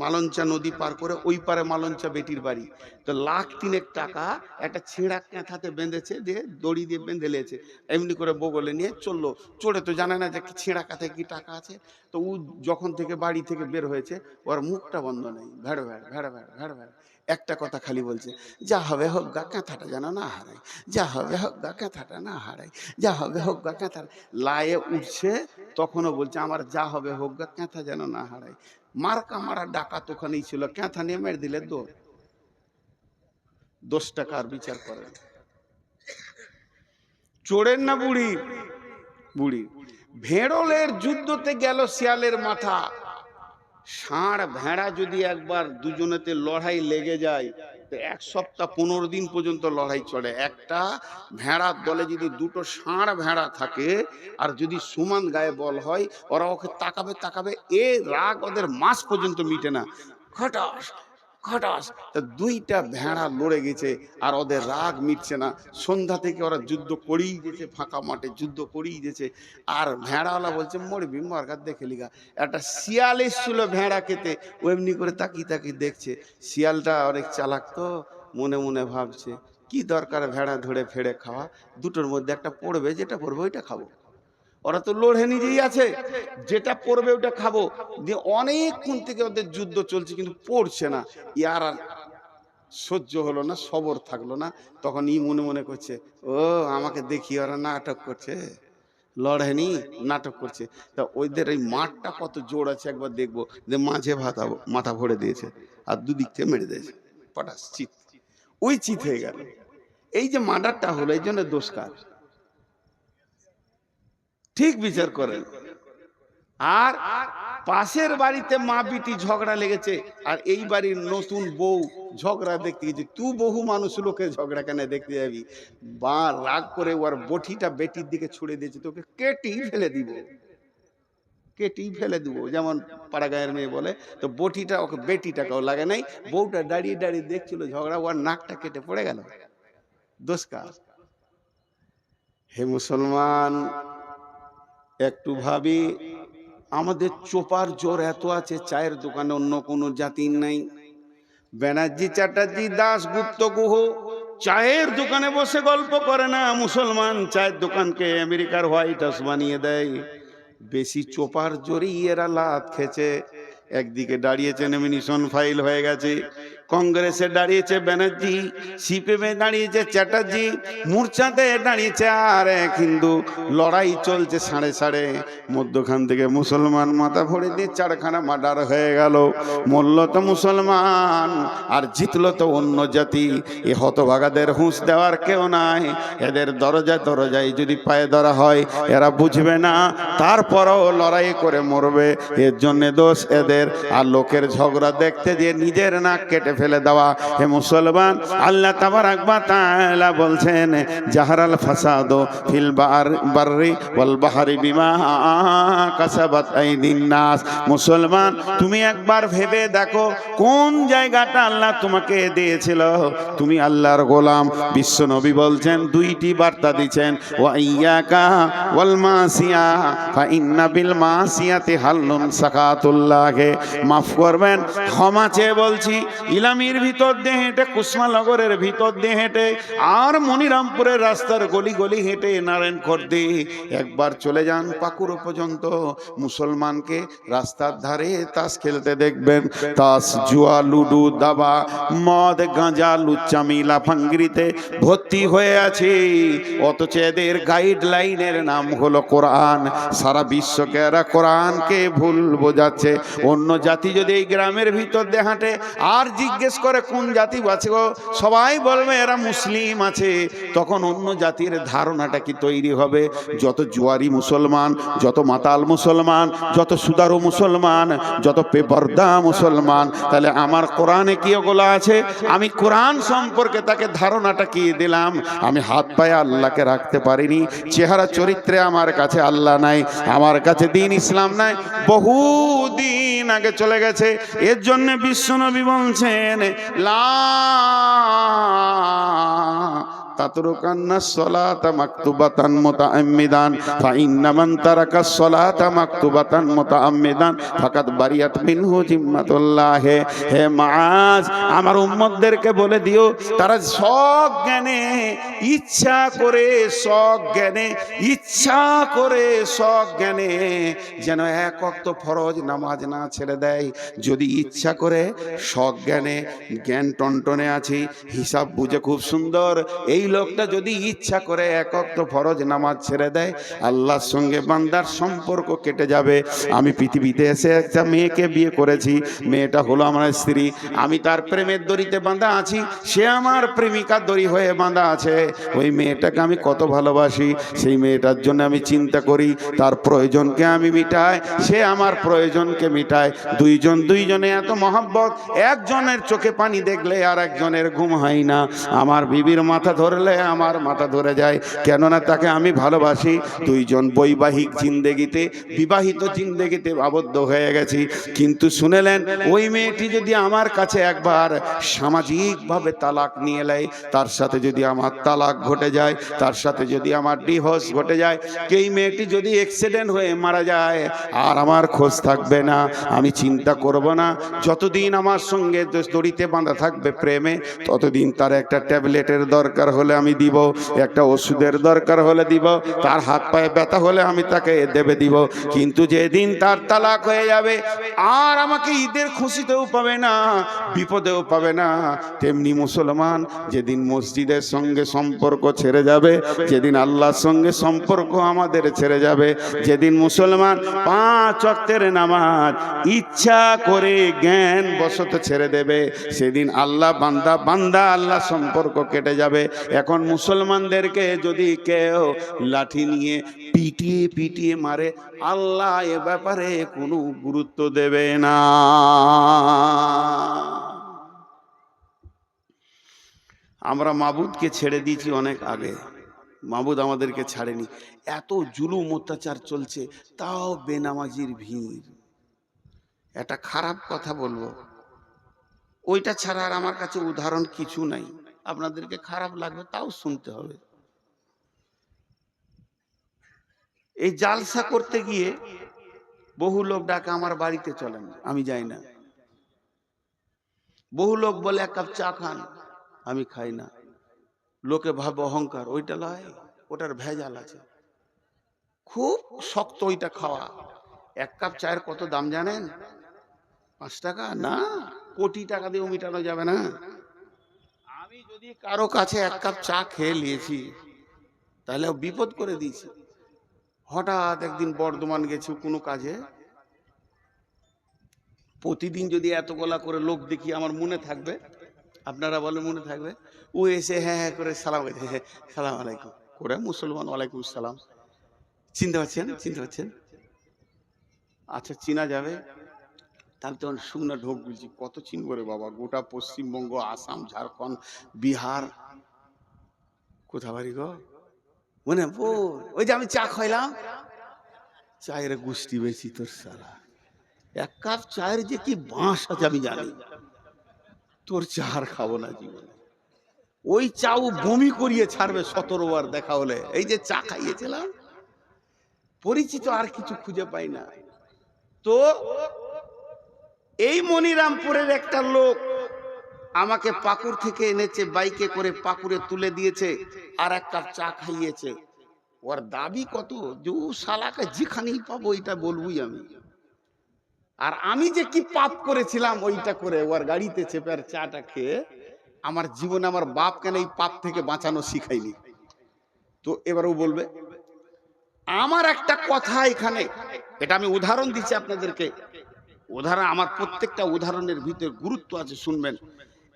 মালঞ্চা নদী পার করে ওই পারে মালঞ্চা বেটির বাড়ি। তো 1,03,000 টাকা একটা ছেঁড়া কাঁথাতে বেঁধেছে, দিয়ে দড়ি দিয়ে বেঁধে লেছে, এমনি করে বগলে নিয়ে চললো। চড়ে তো জানে না যে ছেঁড়া কাঁথায় কি টাকা আছে। তো ও যখন থেকে বাড়ি থেকে বের হয়েছে, ওর মুখটা বন্ধ নেই, ভেড় ভেড় ভেড় ভেড় ভেড় ভেড় একটা কথা খালি বলছে, যা হবে হোক গা, কাঁথাটা যেন না হারাই, যা হবে হোক গা, কাঁথাটা না হারাই, যা হবে হোক গা। কাঁথা লায়ে উঠছে, তখনও বলছে আমার যা হবে হোক গা, কাঁথা যেন না হারাই। মার্কা মারা ডাকাত ওখানেই ছিল, কাঁথা নিয়ে মেরে দিলে দৌড়। 10 টাকার বিচার করেন। চোরের না বুড়ি? বুড়ি। ভেড়লের যুদ্ধতে গেল শিয়ালের মাথা। ষাঁড় ভেড়া যদি একবার দুজনেতে লড়াই লেগে যায়, তো 1 সপ্তাহ 15 দিন পর্যন্ত লড়াই চলে। একটা ভেড়ার দলে যদি দুটো ষাঁড় ভেড়া থাকে, আর যদি সমান গায়ে বল হয়, ওরা ওকে তাকাবে তাকাবে, এ রাগ ওদের মাস পর্যন্ত মিটে না। খটাস হঠাৎ তা দুইটা ভেড়া লড়ে গেছে, আর ওদের রাগ মিটছে না। সন্ধ্যা থেকে ওরা যুদ্ধ করেই গেছে, ফাঁকা মাঠে যুদ্ধ করেই গেছে। আর ভেড়াওয়ালা বলছে মরবি মরগার দেখে লিগা। একটা শিয়াল এসছিল ভেড়া খেতে, ও এমনি করে তাকিয়ে তাকিয়ে দেখছে। শিয়ালটা অনেক চালাক তো, মনে মনে ভাবছে কি দরকার ভেড়া ধরে ফেড়ে খাওয়া, দুটোর মধ্যে একটা পড়বে, যেটা পড়বে ওইটা খাবো। ওরা তো লড়ে নিজেই আছে, যেটা পড়বে ওটা খাবো। দিয়ে অনেকক্ষণ থেকে ওদের যুদ্ধ চলছে কিন্তু পড়ছে না। ইয়ার আর সহ্য হলো না, সবর থাকলো না। তখন ই মনে মনে করছে, ও আমাকে দেখি ওরা নাটক করছে, লড়েনি নাটক করছে। তা ওইদের এই মাঠটা কত জোর আছে একবার দেখবো। যে মাঝে মাথা ভরে দিয়েছে আর দুদিক থেকে মেরে দিয়েছে, পটাশ চিত, ওই চিত হয়ে গেল। এই যে মার্ডারটা হলো, এই জন্য দোষ কার? ঠিক বিচার করেন। আর পাশের বাড়িতে মা বিটি ঝগড়া লেগেছে, আর এই বাড়ির নতুন বউ ঝগড়া দেখতে গেছে। তুই বহু মানুষ লোকে ঝগড়া কেন দেখতে যাবি? বা রাগ করে ওর বটিটা বেটির দিকে ছুড়ে দিয়েছে, তোকে কেটেই ফেলে দিব, কেটেই ফেলে দিব। যেমন পাড়া গায়ের মেয়ে বলে, তো বটিটা ওকে বেটিটাকেও লাগে নাই। বউটা দাঁড়িয়ে দাঁড়িয়ে দেখছিল ঝগড়া, ওর নাকটা কেটে পড়ে গেল। দোষ কার? হে মুসলমান, একটু ভাবি, আমাদের চোপার জোর এত আছে, চায়ের দোকানে অন্য কোনো জাতির নাই। ব্যানার্জি, চ্যাটার্জি, দাস, গুপ্ত, গুহ চায়ের দোকানে বসে গল্প করে না। মুসলমান চায়ের দোকানকে আমেরিকার হোয়াইট হাউস বানিয়ে দেয়। বেশি চোপার জোরেই এরা লাত খেছে। একদিকে দাঁড়িয়েছে নমিনেশন ফাইল হয়ে গেছে, কংগ্রেসে দাঁড়িয়েছে ব্যানার্জি, সিপিএমে দাঁড়িয়েছে চ্যাটার্জি, মূর্ছাতে দাঁড়িয়েছে আর এক হিন্দু। লড়াই চলছে সাড়ে সাড়ে। মধ্যখান থেকে মুসলমান মাথা ভরে দিয়ে চারখানা মার্ডার হয়ে গেল। মরল তো মুসলমান আর জিতলো তো অন্য জাতি। এ হতভাগাদের হুঁশ দেওয়ার কেউ নাই। এদের দরজায় দরজায় যদি পায়ে ধরা হয়, এরা বুঝবে না, তারপরও লড়াই করে মরবে। এর জন্য দোষ এদের। আর লোকের ঝগড়া দেখতে দিয়ে নিজের নাক কেটে ফেলে দেওয়া। হে মুসলমান, আল্লাহ তাবারাক ওয়া তাআলা বলছেন, জাহারাল ফাসাদু ফিল বাররি ওয়াল বাহরি বিমা কাসাবাত আইদিন নাস। মুসলমান, তুমি একবার ভেবে দেখো কোন জায়গাটা আল্লাহ তোমাকে দিয়েছিল। তুমি আল্লাহর গোলাম। বিশ্ব নবী বলছেন, দুইটি বার্তা দিচ্ছেন, ওয়া ইয়াকা ওয়াল মাসিয়া ফা ইন্না বিল মাসিয়াতি হাল্লুন সাকাতুল্লাহ। মাফ করবেন, ক্ষমা চেয়ে বলছি। ইলামির ভিতর দিয়ে হেঁটে, কুসমানগরের ভিতর দিয়ে হেঁটে, আর মনিরামপুরের রাস্তার গলি গলি হেঁটে নারায়ণখর্দে একবার চলে যান পাকুড়ো পর্যন্ত। মুসলমানকে রাস্তার ধারে তাস খেলতে দেখবেন। তাস, জুয়া, লুডু, দাবা, মদ, গাঁজা, লুচ্চামি, লাফাঙ্গিরিতে ভর্তি হয়ে আছে। অথচ এদের গাইডলাইনের নাম হলো কোরআন। সারা বিশ্বকে এরা কোরআনকে ভুল বোঝাচ্ছে। অন্য জাতি যদি এই গ্রামের ভিতর দিয়ে হাঁটে আর জিজ্ঞেস করে কোন জাতি আছে গো, সবাই বলবে এরা মুসলিম আছে। তখন অন্য জাতির ধারণাটা কি তৈরি হবে? যত জুয়ারি মুসলমান, যত মাতাল মুসলমান, যত সুদারু মুসলমান, যত বেপরদা মুসলমান, তাহলে আমার কোরআনে কি ওগুলো আছে? আমি কোরআন সম্পর্কে তাকে ধারণাটা কি দিলাম? আমি হাত পায়ে আল্লাহকে রাখতে পারিনি। চেহারা চরিত্রে আমার কাছে আল্লাহ নাই, আমার কাছে দিন ইসলাম নাই, বহুদিন আগে চলে গেছে। এর জন্য বিশ্বনবী বলছেন, লা তাতরুকান্না সলাতা মাকতুবাতান মুতাআম্মিদান ফা ইন্না মান তারাকাস সলাতা মাকতুবাতান মুতাআম্মিদান ফাকাদ বারিয়াত মিনহু জিম্মাতুল্লাহ। হে মাআজ, আমার উম্মতদেরকে বলে দিও, তারা সজ্ঞানে ইচ্ছা করে, সজ্ঞানে ইচ্ছা করে, সজ্ঞানে যেন এক ওয়াক্ত ফরজ নামাজ না ছেড়ে দেয়। যদি ইচ্ছা করে, সজ্ঞানে, জ্ঞান টনটনে আছে, হিসাব বুঝে খুব সুন্দর, এই লোকটা যদি ইচ্ছা করে এক ওয়াক্ত ফরজ নামাজ ছেড়ে দেয়, আল্লাহর সঙ্গে বান্দার সম্পর্ক কেটে যাবে। আমি পৃথিবীতে এসে একটা মেয়েকে বিয়ে করেছি, মেয়েটা হলো আমার স্ত্রী। আমি তার প্রেমের দড়িতে বাঁধা আছি, সে আমার প্রেমিকার দড়ি হয়ে বাঁধা আছে। ওই মেয়েটাকে আমি কত ভালোবাসি, সেই মেয়েটার জন্য আমি চিন্তা করি, তার প্রয়োজনকে আমি মিটাই, সে আমার প্রয়োজনকে মিটায়। দুইজনে এত মহব্বত, একজনের চোখে পানি দেখলে আর একজনের ঘুম হয় না। আমার বিবির মাথা ধরে করলে আমার মাথা ধরে যায়, কেননা তাকে আমি ভালোবাসি। দুইজন বৈবাহিক জিন্দেগিতে, বিবাহিত জিন্দেগিতে আবদ্ধ হয়ে গেছি। কিন্তু শুনেলেন, ওই মেয়েটি যদি আমার কাছে একবার সামাজিকভাবে তালাক নিয়ে নেয়, তার সাথে যদি আমার তালাক ঘটে যায়, তার সাথে যদি আমার ডিভোর্স ঘটে যায়, এই মেয়েটি যদি অ্যাক্সিডেন্ট হয়ে মারা যায়, আর আমার খোঁজ থাকবে না, আমি চিন্তা করব না। যতদিন আমার সঙ্গে দড়িতে বাঁধা থাকবে প্রেমে, ততদিন তার একটা ট্যাবলেটের দরকার হলে আমি দিব, একটা ওষুধের দরকার হলে দিব, তার হাত পায়ে ব্যথা হলে আমি তাকে দেবে দিব। কিন্তু যেদিন তার তালাক হয়ে যাবে, আর আমাকে ঈদের খুশিতেও পাবে না, বিপদেও পাবে না। তেমনি মুসলমান যেদিন মসজিদের সঙ্গে সম্পর্ক ছেড়ে যাবে, যেদিন আল্লাহর সঙ্গে সম্পর্ক আমাদের ছেড়ে যাবে, যেদিন মুসলমান 5 ওয়াক্তের নামাজ ইচ্ছা করে জ্ঞান বশত ছেড়ে দেবে, সেদিন আল্লাহ বান্দা বান্দা আল্লাহ সম্পর্ক কেটে যাবে। এখন মুসলমানদেরকে যদি কেউ লাঠি নিয়ে পিটিয়ে পিটিয়ে মারে, আল্লাহ এ ব্যাপারে কোনো গুরুত্ব দেবে না। আমরা মাবুদকে ছেড়ে দিয়েছি অনেক আগে, মাবুদ আমাদেরকে ছাড়েনি। এত জুলুম অত্যাচার চলছে, তাও বেনামাজির ভিড়। একটা খারাপ কথা বলবো, ওইটা ছাড়া আর আমার কাছে উদাহরণ কিছু নাই। আপনাদেরকে খারাপ লাগবে, তাও শুনতে হবে। এই জালসা করতে গিয়ে বহু লোক ডাকে আমার বাড়িতে চলেন, আমি যাই না। বহু লোক বলে 1 কাপ চা খান, আমি খাই না। লোকে ভাবে অহংকার, ওইটা লয়, ওটার ভেজাল আছে। খুব শক্ত ওইটা খাওয়া। 1 কাপ চায়ের কত দাম জানেন? 5 টাকা না, কোটি টাকা দিয়েও মিটানো যাবে না। আমি যদি কারো কাছে 1 কাপ চা খেয়ে নিয়েছি, তাহলে বিপদ করে দিয়েছি। হঠাৎ একদিন বর্ধমান গেছি কোনো কাজে, প্রতিদিন যদি এত গলা করে লোক দেখি, আমার মনে থাকবে? আপনারা বলে মনে থাকবে? ও এসে হ্যাঁ হ্যাঁ করে সালাম করে, সালাম আলাইকুম করে, মুসলমান, ওয়ালাইকুম সালাম। চিনতে পারছেন? চিনতে পারছেন? আচ্ছা, চিনা যাবে। তাহলে তখন শুকনো ঢোক বুঝি, কত চিনবো রে বাবা, গোটা পশ্চিমবঙ্গ, আসাম, ঝাড়খণ্ড, বিহার। কোথা বাড়ি গো? মনে ওই যে আমি চা খাইলাম, চায়ের গুষ্টি বেশি তোর সালা। 1 কাপ চায়ের যে কি বাঁশ আছে আমি জানি, তোর চা আর খাবো না জীবনে। ওই চাও বমি করিয়ে ছাড়বে 17 বার দেখা হলে। এই যে চা খাইয়েছিলাম, পরিচিত আর কিছু খুঁজে পাই না। তো এই মনিরামপুরের একটা লোক আমাকে পাকুড় থেকে এনেছে, বাইকে করে পাকুড়ে তুলে দিয়েছে, আর 1 কাপ চা খাইয়েছে। ওর দাবি কত, যে ও শালাকে যেখানেই পাবো এটা বলবই আমি। আর আমি যে কি পাপ করেছিলাম ওইটা করে ওর গাড়িতে চেপে আর চাটা খেয়ে, আমার জীবনে আমার বাপ কেন এই পাপ থেকে বাঁচানো শিখাইনি। তো এবার ও বলবে, আমার একটা কথা এখানে, এটা আমি উদাহরণ দিচ্ছি আপনাদেরকে। উদাহরণ, আমার প্রত্যেকটা উদাহরণের ভিতরে গুরুত্ব আছে, শুনবেন।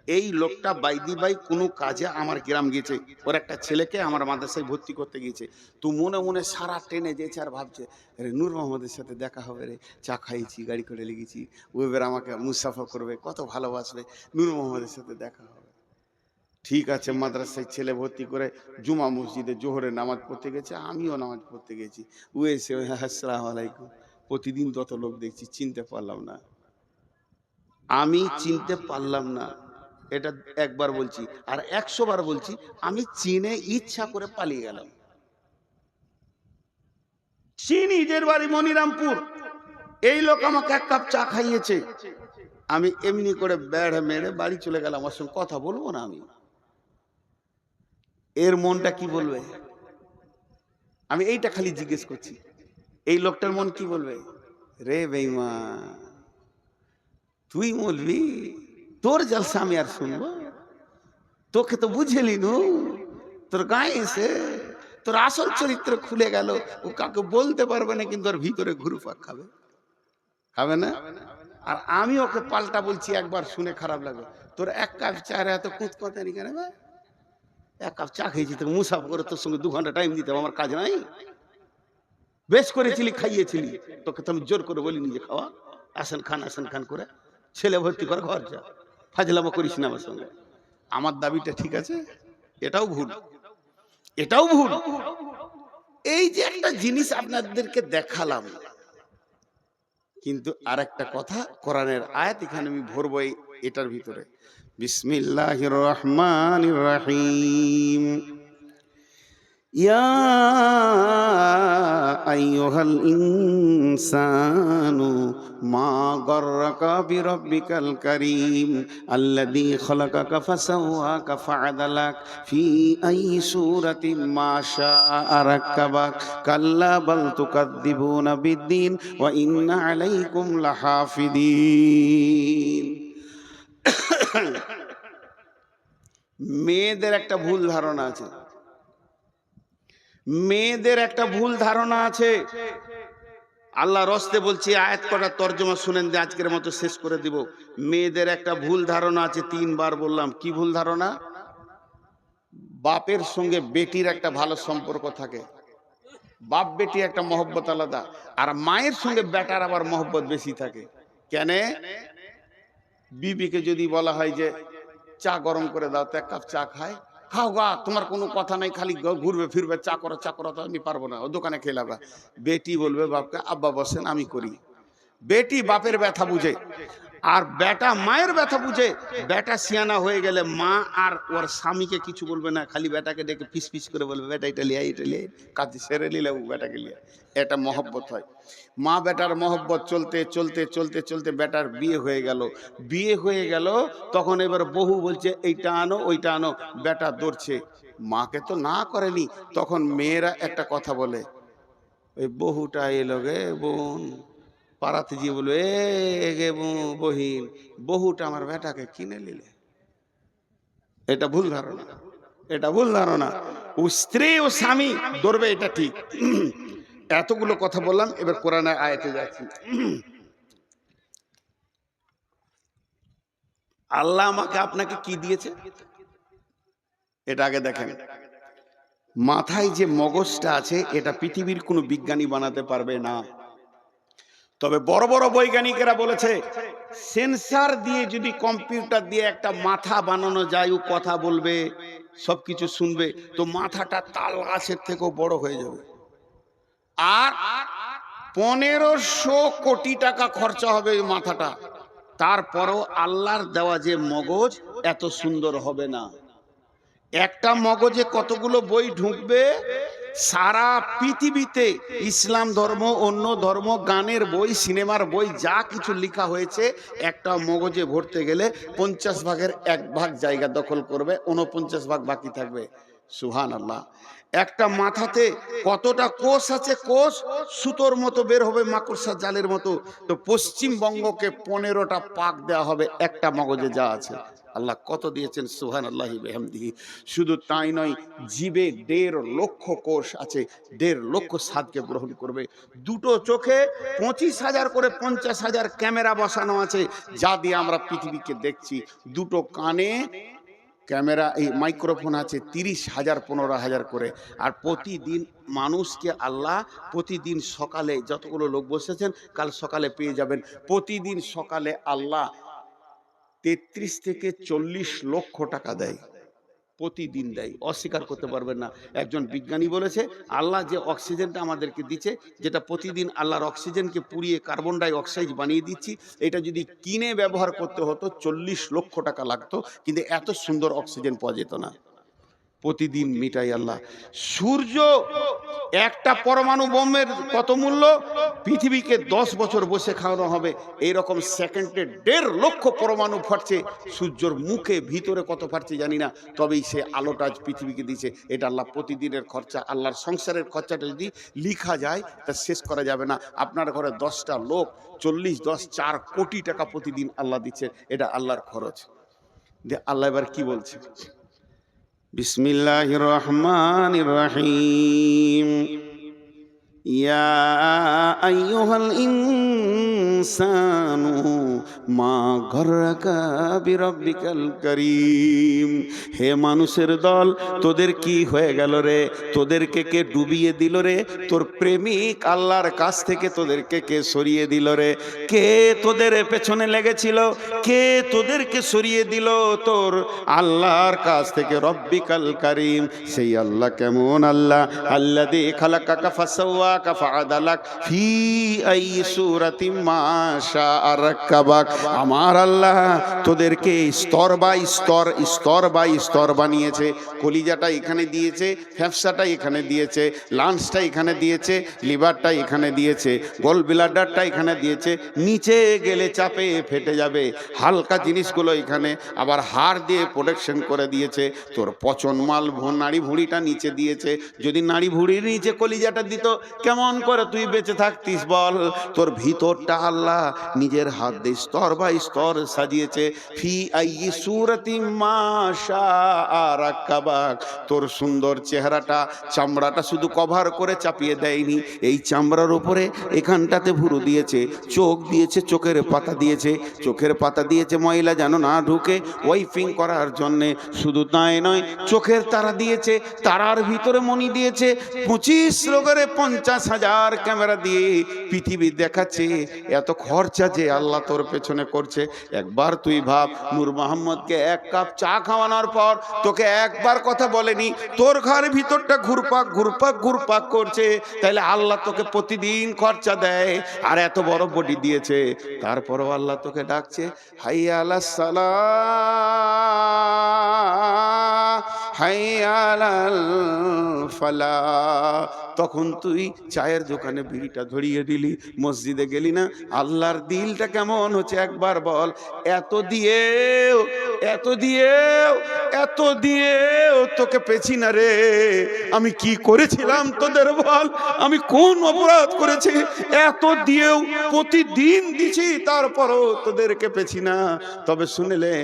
এই লোকটা বাইদি বাই কোনো কাজে আমার গ্রাম গিয়েছে, ওর একটা ছেলেকে আমার মাদ্রাসায় ভর্তি করতে গিয়েছে। তো মনে মনে সারা ট্রেনে যেছে আর ভাবছে, রে নূর মোহাম্মদের সাথে দেখা হবে রে, চা খাইছি, গাড়ি করে লেগেছি, ও এবার আমাকে মুসাফা করবে, কত ভালোবাসবে, নূর মোহাম্মদের সাথে দেখা হবে। ঠিক আছে, মাদ্রাসায় ছেলে ভর্তি করে জুমা মসজিদে জোহরে নামাজ পড়তে গেছে, আমিও নামাজ পড়তে গেছি। ও এসে আসসালামু আলাইকুম। প্রতিদিন তত লোক দেখছি, চিনতে পারলাম না। আমি চিনতে পারলাম না, এটা একবার বলছি, আর 100 বার বলছি, আমি চিনে ইচ্ছা করে পালিয়ে গেলাম। চিনি, নিজের বাড়ি মনিরামপুর। এই লোক আমাকে 1 কাপ চা খাইয়েছে, আমি এমনি করে বেড়ে মেরে বাড়ি চলে গেলাম। আমার সঙ্গে কথা বলবো না আমি। এর মনটা কি বলবে? আমি এইটা খালি জিজ্ঞেস করছি, এই লোকটার মন কি বলবে? রে বেঈমান, তুই বলবি তোর জলসা আমি আর শুনবো? তোকে তো বুঝেলি নু, তোর গায়ে এসে তোর আসল চরিত্র খুলে গেল। ও কাউকে বলতে পারবে না, কিন্তু ওর ভিতরে ঘুরপাক খাবে, খাবে না? আর আমি ওকে পাল্টা বলছি, একবার শুনে খারাপ লাগবে, তোর 1 কাপ চায়ের এত কুঁত কথা নি কেন? 1 কাপ চা খেয়েছি, তোকে মুসাফা করে তোর সঙ্গে 2 ঘন্টা টাইম দিতে আমার কাজ নাই? বেশ করেছিলি, খাইয়েছিলি, তোকে তো আমি জোর করে বলিনি যে খাওয়া। আসেন খান করে ছেলে ভর্তি করে ঘর যা, ফাজলামো করিস না আমার সঙ্গে। আমার দাবিটা ঠিক আছে? এটাও ভুল, এটাও ভুল। এই যে একটা জিনিস আপনাদেরকে দেখালাম, কিন্তু আর একটা কথা, কোরআনের আয়াত এখানে আমি ভরবো এটার ভিতরে। বিসমিল্লাহির রহমানির রহিম। ইয়া আইয়ুহাল ইনসানু মা গররাকা বিরাব্বিকাল কারীম আল্লাযী খালাকাকা ফাসাওয়াকা ফাআদালাক ফি আইয়ি সূরাতিন মা শাআ রাক্কাবাক কাল্লা বাল তুকাদ্দিবুনা বিদ্দীন ওয়া ইন্না আলাইকুম লাহাফিদিন। মেয়েদের একটা ভুল ধারণা আছে, মেয়েদের একটা ভুল ধারণা আছে। আল্লাহ রস্তে বলছি, আয়াত কটা তর্জমা শুনেন যে আজকের মতো শেষ করে দিব। মেয়েদের একটা ভুল ধারণা আছে, 3 বার বললাম। কি ভুল ধারণা? বাপের সঙ্গে বেটির একটা ভালো সম্পর্ক থাকে, বাপ বেটি একটা মহব্বত আলাদা, আর মায়ের সঙ্গে বেটার আবার মহব্বত বেশি থাকে। কেন? বিবিকে যদি বলা হয় যে চা গরম করে দাও, তো 1 কাপ চা খায়, খাও গা, তোমার কোনো কথা নাই, খালি ঘুরবে ফিরবে, চা করো চা করো, তো আমি পারবো না, ও দোকানে খেলাবা। বেটি বলবে বাপকে, আব্বা বসেন আমি করি। বেটি বাপের ব্যথা বুঝে, আর বেটা মায়ের ব্যথা বুঝে। বেটা সিয়ানা হয়ে গেলে মা আর ওর স্বামীকে কিছু বলবে না, খালি বেটাকে ডেকে ফিস ফিস করে বলবে, বেটা এটা লিয়া, এটা লিয়া, কাজ সেরে নিলে বেটাকে লিয়া। এটা মহব্বত হয়। মা বেটার মহব্বত চলতে চলতে চলতে চলতে বেটার বিয়ে হয়ে গেল। বিয়ে হয়ে গেল, তখন এবার বহু বলছে এইটা আনো ওইটা আনো, বেটা দৌড়ছে, মাকে তো না করেনি। তখন মেয়েরা একটা কথা বলে, ওই বহুটা এলো গে বোন, পাড়াতে গিয়ে বলবে, এ গে বহিন, বহুটা আমার বেটাকে কিনে নিলে। এটা ভুল ধারণা, এটা ভুল ধারণা। ও স্ত্রী ও স্বামী ধরবে, এটা ঠিক। এতগুলো কথা বললাম, এবার কোরআনের আয়াতে যাচ্ছি। আল্লাহ আমাকে আপনাকে কি দিয়েছে এটা আগে দেখেন। মাথায় যে মগজটা আছে, এটা পৃথিবীর কোনো বিজ্ঞানী বানাতে পারবে না। তবে বড় বড় বৈজ্ঞানিকেরা বলেছে, সেন্সার দিয়ে যদি কম্পিউটার দিয়ে একটা মাথা বানানো যায়, ও কথা বলবে, সবকিছু শুনবে, তো মাথাটা তাল গাছের থেকেও বড় হয়ে যাবে। আর 1500 কোটি টাকা খরচা হবে ওই মাথাটা, তারপরও আল্লাহর দেওয়া যে মগজ এত সুন্দর হবে না। একটা মগজে কতগুলো বই ঢুকবে, সারা পৃথিবীতে ইসলাম ধর্ম, অন্য ধর্ম, গানের বই, সিনেমার বই, যা কিছু লেখা হয়েছে, একটা মগজে ভরতে গেলে 50 ভাগের 1 ভাগ জায়গা দখল করবে, 49 ভাগ বাকি থাকবে। সুবহানাল্লাহ। একটা মাথাতে কতটা কোষ আছে, কোষ সুতোর মতো বের হবে, মাকড়সা জালের মতো। তো পশ্চিমবঙ্গকে 15টা পাক দেওয়া হবে একটা মগজে যা আছে। আল্লাহ কত দিয়েছেন, সুবহানাল্লাহি বিহামদিহি। শুধু তাই নয়, জিবে 1.5 লক্ষ কোষ আছে, 1.5 লক্ষ স্বাদকে গ্রহণ করবে। দুটো চোখে 25,000 করে 50,000 ক্যামেরা বসানো আছে, যা দিয়ে আমরা পৃথিবীকে দেখছি। দুটো কানে ক্যামেরা, এই মাইক্রোফোন আছে 30,000 15,000 করে। আর প্রতিদিন মানুষকে আল্লাহ, প্রতিদিন সকালে, যতগুলো লোক বসেছেন কাল সকালে পেয়ে যাবেন, প্রতিদিন সকালে আল্লাহ 33 থেকে 40 লক্ষ টাকা দেয়, প্রতিদিন দেয়, অস্বীকার করতে পারবেন না। একজন বিজ্ঞানী বলেছে, আল্লাহ যে অক্সিজেনটা আমাদেরকে দিচ্ছে, যেটা প্রতিদিন আল্লাহর অক্সিজেনকে পুড়িয়ে কার্বন ডাই অক্সাইড বানিয়ে দিচ্ছি, এটা যদি কিনে ব্যবহার করতে হতো 40 লক্ষ টাকা লাগতো, কিন্তু এত সুন্দর অক্সিজেন পাওয়া যেত না। প্রতিদিন মিটাই আল্লাহ। সূর্য একটা পরমাণু বোমের কত মূল্য, পৃথিবীকে 10 বছর বসে খাওয়ানো হবে। এইরকম সেকেন্ডে 1.5 লক্ষ পরমাণু ফাটছে। সূর্যর মুখে ভিতরে কত ফাটছে জানি না, তবেই সে আলোটা আজ পৃথিবীকে দিচ্ছে। এটা আল্লাহ প্রতিদিনের খরচা। আল্লাহর সংসারের খরচাটা যদি লিখা যায় তা শেষ করা যাবে না। আপনার ঘরে 10টা লোক, 4 কোটি টাকা প্রতিদিন আল্লাহ দিচ্ছে, এটা আল্লাহর খরচ। আল্লাহ এবার কি বলছে, বিসমিল্লাহির রহমানির রহিম। ইয়া আইয়ুহাল ইনসানু মা গররাকা বিরব্বিকাল কারীম। হে মানুষের দল, তোদের কি হয়ে গেল রে? তোদেরকে কে ডুবিয়ে দিল রে? তোর প্রেমিক আল্লাহর কাছ থেকে তোদেরকে কে সরিয়ে দিল রে? কে তোদের পেছনে লেগেছিল? কে তোদেরকে সরিয়ে দিল তোর আল্লাহর কাছ থেকে? রব্বিকাল কারীম, সেই আল্লাহ কেমন আল্লাহ? আল্লাযী খালাকাকা ফাসাওয়াকা ফাআদালাক ফি আই সূরাতিম মা শাআ রাক্কাবাক। আমার আল্লাহ তোদেরকে স্তর বাই স্তর, স্তর বাই স্তর বানিয়েছে। কলিজাটা এখানে দিয়েছে, ফ্যাফসাটা এখানে দিয়েছে, লাঞ্চটা এখানে দিয়েছে, লিভারটা এখানে দিয়েছে, গোল ব্লাডারটা এখানে দিয়েছে। নিচে গেলে চাপে ফেটে যাবে, হালকা জিনিসগুলো এখানে আবার হাড় দিয়ে প্রোটেকশন করে দিয়েছে। তোর পচন মাল নাড়ি ভুঁড়িটা নিচে দিয়েছে। যদি নাড়ি ভুঁড়ির নিচে কলিজাটা দিত, কেমন করে তুই বেঁচে থাকতিস বল? তোর ভিতরটা আল্লাহ নিজের হাত দিয়ে স্তর বাই স্তর সাজিয়েছে। ফি আইয়ি সূরাতিম মা শাআ রাক্কাবাক। তোর সুন্দর চেহারাটা, চামড়াটা শুধু কভার করে চাপিয়ে দেয়নি, এই চামড়ার উপরে এখানটাতে ভুরু দিয়েছে, চোখ দিয়েছে, চোখের পাতা দিয়েছে, চোখের পাতা দিয়েছে ময়লা যেন না ঢুকে ওয়াইপিং করার জন্যে। শুধু তাই নয়, চোখের তারা দিয়েছে, তারার ভিতরে মণি দিয়েছে। 25 লোকেরে 50,000 ক্যামেরা দিয়ে পৃথিবী দেখাচ্ছে। এত খরচা যে আল্লাহ তোর পেছনে করছে। একবার তুই ভাব, নূর মোহাম্মদকে 1 কাপ চা খাওয়ানোর পর তোকে একবার কথা বলেনি, তোর ঘরের ভিতরটা ঘুরপাক ঘুরপাক ঘুরপাক করছে। তাইলে আল্লাহ তোকে প্রতিদিন খরচা দেয়, আর এত বড় বডি দিয়েছে, তারপরও আল্লাহ তোকে ডাকছে, হাইয়া আলাস সালাহ, হাইয়া আলাল ফালাহ। তখন তুই চায়ের দোকানে বিড়িটা ধরিয়ে দিলি, মসজিদে গেলি না। আল্লাহর দিলটা কেমন হচ্ছে একবার বল। এত দিয়েও, এত দিয়েও, এত দিয়েও তোকে পেছি না রে। আমি কি করেছিলাম তোদের বল? আমি কোন অপরাধ করেছি? এত দিয়েও প্রতিদিন দিছি, তারপরও তোদেরকে পেছি না। তবে শুনলে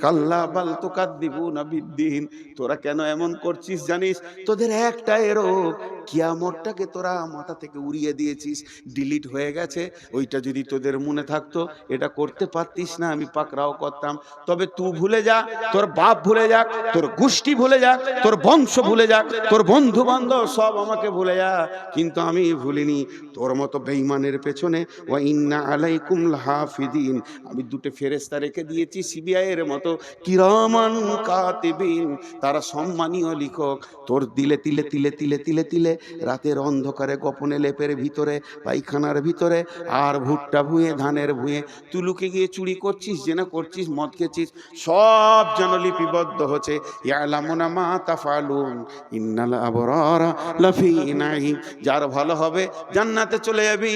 কাল্লা বাল তুকাদ্দিবুনা বিদ্দিন। তোরা কেন এমন করছিস জানিস? তোদের একটাই রোগ, কিয়ামতটাকে তোরা মাথা থেকে উড়িয়ে দিয়েছিস, ডিলিট হয়ে গেছে। ওইটা যদি তোদের মনে থাকতো, এটা করতে পারতিস না, আমি পাকড়াও করতাম। তবে তুই ভুলে যা, তোর বাপ ভুলে যাক, তোর গোষ্ঠী ভুলে যাক, তোর বংশ ভুলে যাক, তোর বন্ধু বান্ধব সব আমাকে ভুলে যা, কিন্তু আমি ভুলিনি তোর মতো বেঈমানের পেছনে। ওয়া ইন্না আলাইকুম লাহাফিদিন, আমি 2টে ফেরেশতা রেখে দিয়েছি সিবিআই এর মতো, কিরামান কাতিবিন, তারা সম্মানীয় লিখক। তোর দিলে তিলে তিলে তিলে তিলে তিলে রাতের অন্ধকারে গোপনে লেপের ভিতরে, পায়খানার ভিতরে, আর ভুট্টা ভুঁয়ে, ধানের ভুঁয়ে তুই লুকে গিয়ে চুরি করছিস, জেনা করছিস, মদ খেয়েছিস, সব যেন লিপিবদ্ধ হচ্ছে। ইয়ালামুনা মা তাফালুন ইন্নাল আবরারা লাফি নাঈম। যার ভালো হবে জান্নাতে চলে যাবি,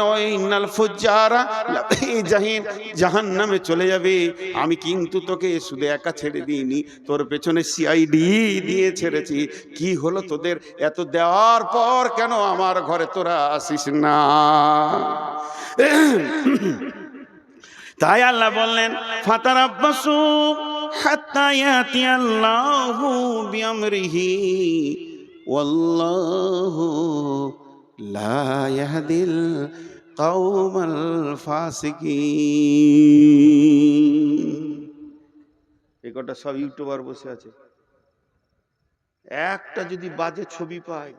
ওই ইন্নাল ফুজ্জারা লাফি জাহিম, জাহান্নামে চলে যাবি। আমি কিন্তু তোকে শুধু একা ছেড়ে দিইনি, তোর পেছনে সিআইডি দিয়ে ছেড়েছি। কি হলো তোদের? এত দেওয়ার পর কেন আমার ঘরে তোরা আসিস না? তাই আল্লাহ বললেন, ফাতারাব্বাসু হাত্তা ইয়াতিয়াল্লাহু বিআমরিহি ওয়াল্লাহু লা ইয়াহদিল কাওমাল ফাসিকিন। এই কটা সব ইউটিউবার বসে আছে, একটা যদি বাজে ছবি পায়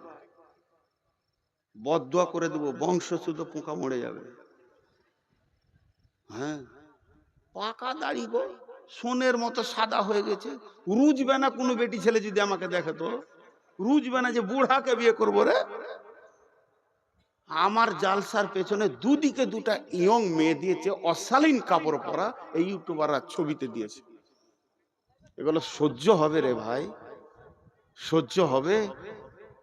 বদদুয়া করে দেবো, বংশ শুধু পোকা মরে যাবে। হ্যাঁ, পাকা দাড়ি গো, সোনের মতো সাদা হয়ে গেছে, রুজবে না। কোনো বেটি ছেলে যদি আমাকে দেখে তো রুজবে না যে বুড়াকে বিয়ে করবো রে। আমার জালসার পেছনে দুদিকে 2টা ইয়ং মেয়ে দিয়েছে, অশালীন কাপড় পরা, এই ইউটিউবাররা ছবিতে দিয়েছে। এগুলো সহ্য হবে রে ভাই? সহ্য হবে?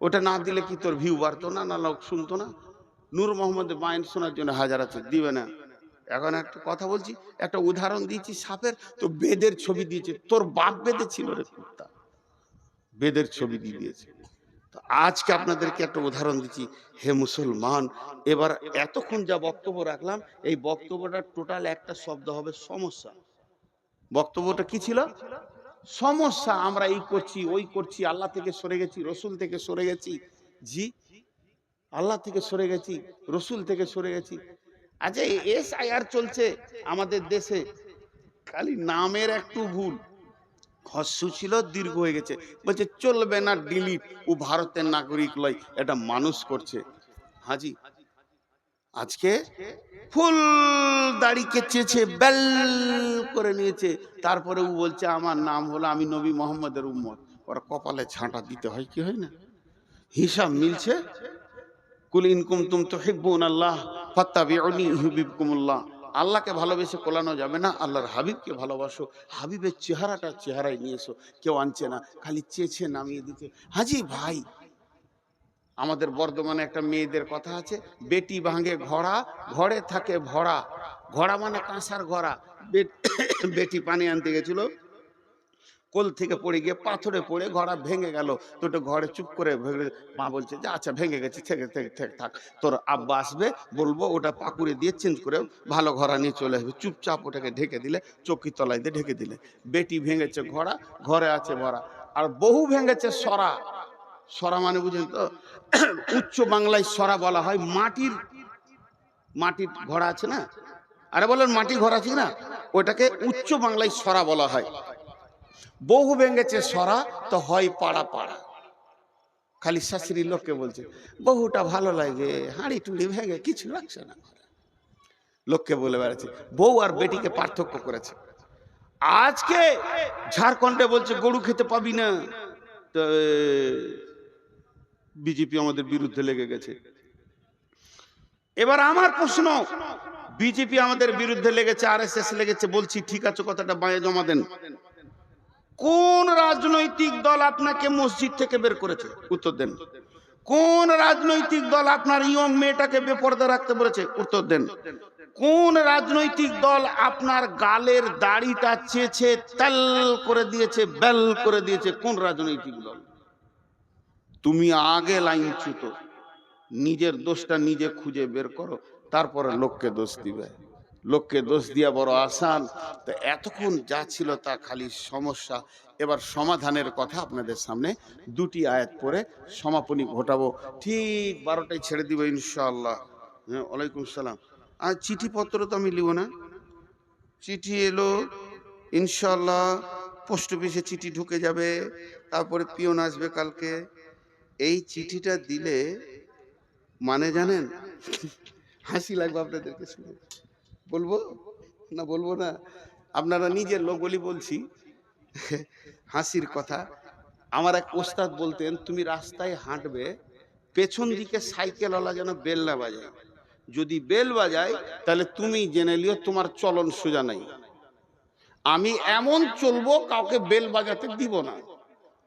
ওটা না দিলে কি তোর ভিউ বাড়তো না? না লোক শুনতো না? নূর মোহাম্মদের বায়ান শোনার জন্য হাজার আছে, দিবে না। এখন একটা কথা বলছি, একটা উদাহরণ দিয়েছি সাপের, তো বেদের ছবি দিয়েছে। তোর বাপ বেদে ছিল রে কুত্তা, বেদের ছবি দিয়ে দিয়েছে। তো আজকে আপনাদেরকে একটা উদাহরণ দিচ্ছি। হে মুসলমান, এবার এতক্ষণ যা বক্তব্য রাখলাম, এই বক্তব্যটা টোটাল একটা শব্দ হবে, সমস্যা। বক্তব্যটা কি ছিল? সমস্যা। আমরা এই করছি, ওই করছি, আল্লাহ থেকে সরে গেছি, রসুল থেকে সরে গেছি। জি, আল্লাহ থেকে সরে গেছি, রসুল থেকে সরে গেছি। আচ্ছা, SIR চলছে আমাদের দেশে, খালি নামের একটু ভুল, হস্য ছিল দীর্ঘ হয়ে গেছে, বলছে চলবে না, ডিলিট, ও ভারতের নাগরিক লয়, এটা মানুষ করছে। হাজি আজকে ফুল দাড়ি কেচেছে, বেল করে নিয়েছে, তারপরে ও বলছে আমার নাম হলো, আমি নবী মোহাম্মদের উম্মত। ওরা কপালে ঝাঁটা দিতে হয়, কি হয় না? হিসাব মিলছে। কুল ইন কুনতুম তুহিব্বুনাল্লাহ ফাত্তাবিউনি ইউহিব্বুকুমুল্লাহ। আল্লাহকে ভালোবেসে কোলানো যাবে না, আল্লাহর হাবিবকে ভালোবাসো। হাবিবের চেহারায় নিয়ে এসো। কেউ আনছে না, খালি চেয়েছে নামিয়ে দিচ্ছে। হাজি ভাই, আমাদের বর্ধমানে একটা মেয়েদের কথা আছে, বেটি ভাঙে ঘোড়া, ঘরে থাকে ভরা। ঘোড়া মানে কাঁসার ঘোড়া। বেটি পানি আনতে গেছিল, কোল থেকে পড়ে গিয়ে পাথরে পড়ে ঘোড়া ভেঙে গেল। তো ওটা ঘরে চুপ করে মা বলছে যে আচ্ছা ভেঙে গেছে, থেকে থেকে থেকে থাক, তোর আব্বা আসবে, বলবো ওটা পাকুড়ে দিয়ে চেঞ্জ করে ভালো ঘোড়া নিয়ে চলে আসবে। চুপচাপ ওটাকে ঢেকে দিলে, চৌকির তলায় দিয়ে ঢেকে দিলে। বেটি ভেঙেছে ঘোড়া, ঘরে আছে ভরা। আর বহু ভেঙেছে সরা। সরা মানে বুঝেন তো? উচ্চ বাংলায় সরা বলা হয় মাটির, মাটির ঘোড়া আছে না, আরে বলেন মাটির ঘোড়া আছে না, ওটাকে উচ্চ বাংলায় সরা বলা হয়। বহু ভেঙেছে সরা, তো হয় পাড়া পাড়া। খালি শাশুড়ির লোককে বলছে বহুটা ভালো লাগে, হাঁড়ি টুড়ি ভেঙে কিছু রাখছে না, লোককে বলে বেড়াচ্ছে। বউ আর বেটিকে পার্থক্য করেছে। আজকে ঝাড়খণ্ডে বলছে গরু খেতে পাবি না, তো বিজেপি আমাদের বিরুদ্ধে লেগে গেছে। এবার আমার প্রশ্ন, বিজেপি আমাদের বিরুদ্ধে লেগেছে, RSS লেগেছে, বলছি ঠিক আছে, কথাটা বাঁয়ে জমা দেন। কোন রাজনৈতিক দল আপনাকে মসজিদ থেকে বের করেছে? উত্তর দেন। কোন রাজনৈতিক দল আপনার ইয়ং মেয়েটাকে বেপরদা রাখতে বলেছে? উত্তর দেন। কোন রাজনৈতিক দল আপনার গালের দাড়িটা চেয়েছে তেল করে দিয়েছে, বেল করে দিয়েছে? কোন রাজনৈতিক দল? তুমি আগে লাইন ছুটো, নিজের দোষটা নিজে খুঁজে বের করো, তারপরে লোককে দোষ দিবে। লোককে দোষ দিয়া বড় আসান। তো এতক্ষণ যা ছিল তা খালি সমস্যা। এবার সমাধানের কথা আপনাদের সামনে দুটি আয়াত পড়ে সমাপনী ঘটাবো। ঠিক 12টায় ছেড়ে দিব ইনশাআল্লাহ। হ্যাঁ, ওয়ালাইকুম সালাম। আর চিঠিপত্র তো আমি লিব না, চিঠি এলো ইনশাআল্লাহ, পোস্ট অফিসে চিঠি ঢুকে যাবে, তারপরে পিয়ন আসবে কালকে। এই চিঠিটা দিলে মানে জানেন, হাসি লাগবে আপনাদেরকে শুনে, বলবো না বলবো না, আপনারা নিজের লোক বলি বলছি, হাসির কথা। আমার এক ওস্তাদ বলতেন, তুমি রাস্তায় হাঁটবে, পেছন দিকে সাইকেলওয়ালা যেন বেল না বাজায়। যদি বেল বাজায় তাহলে তুমি জেনে লিও তোমার চলন সোজা নাই। আমি এমন চলবো কাউকে বেল বাজাতে দিব না।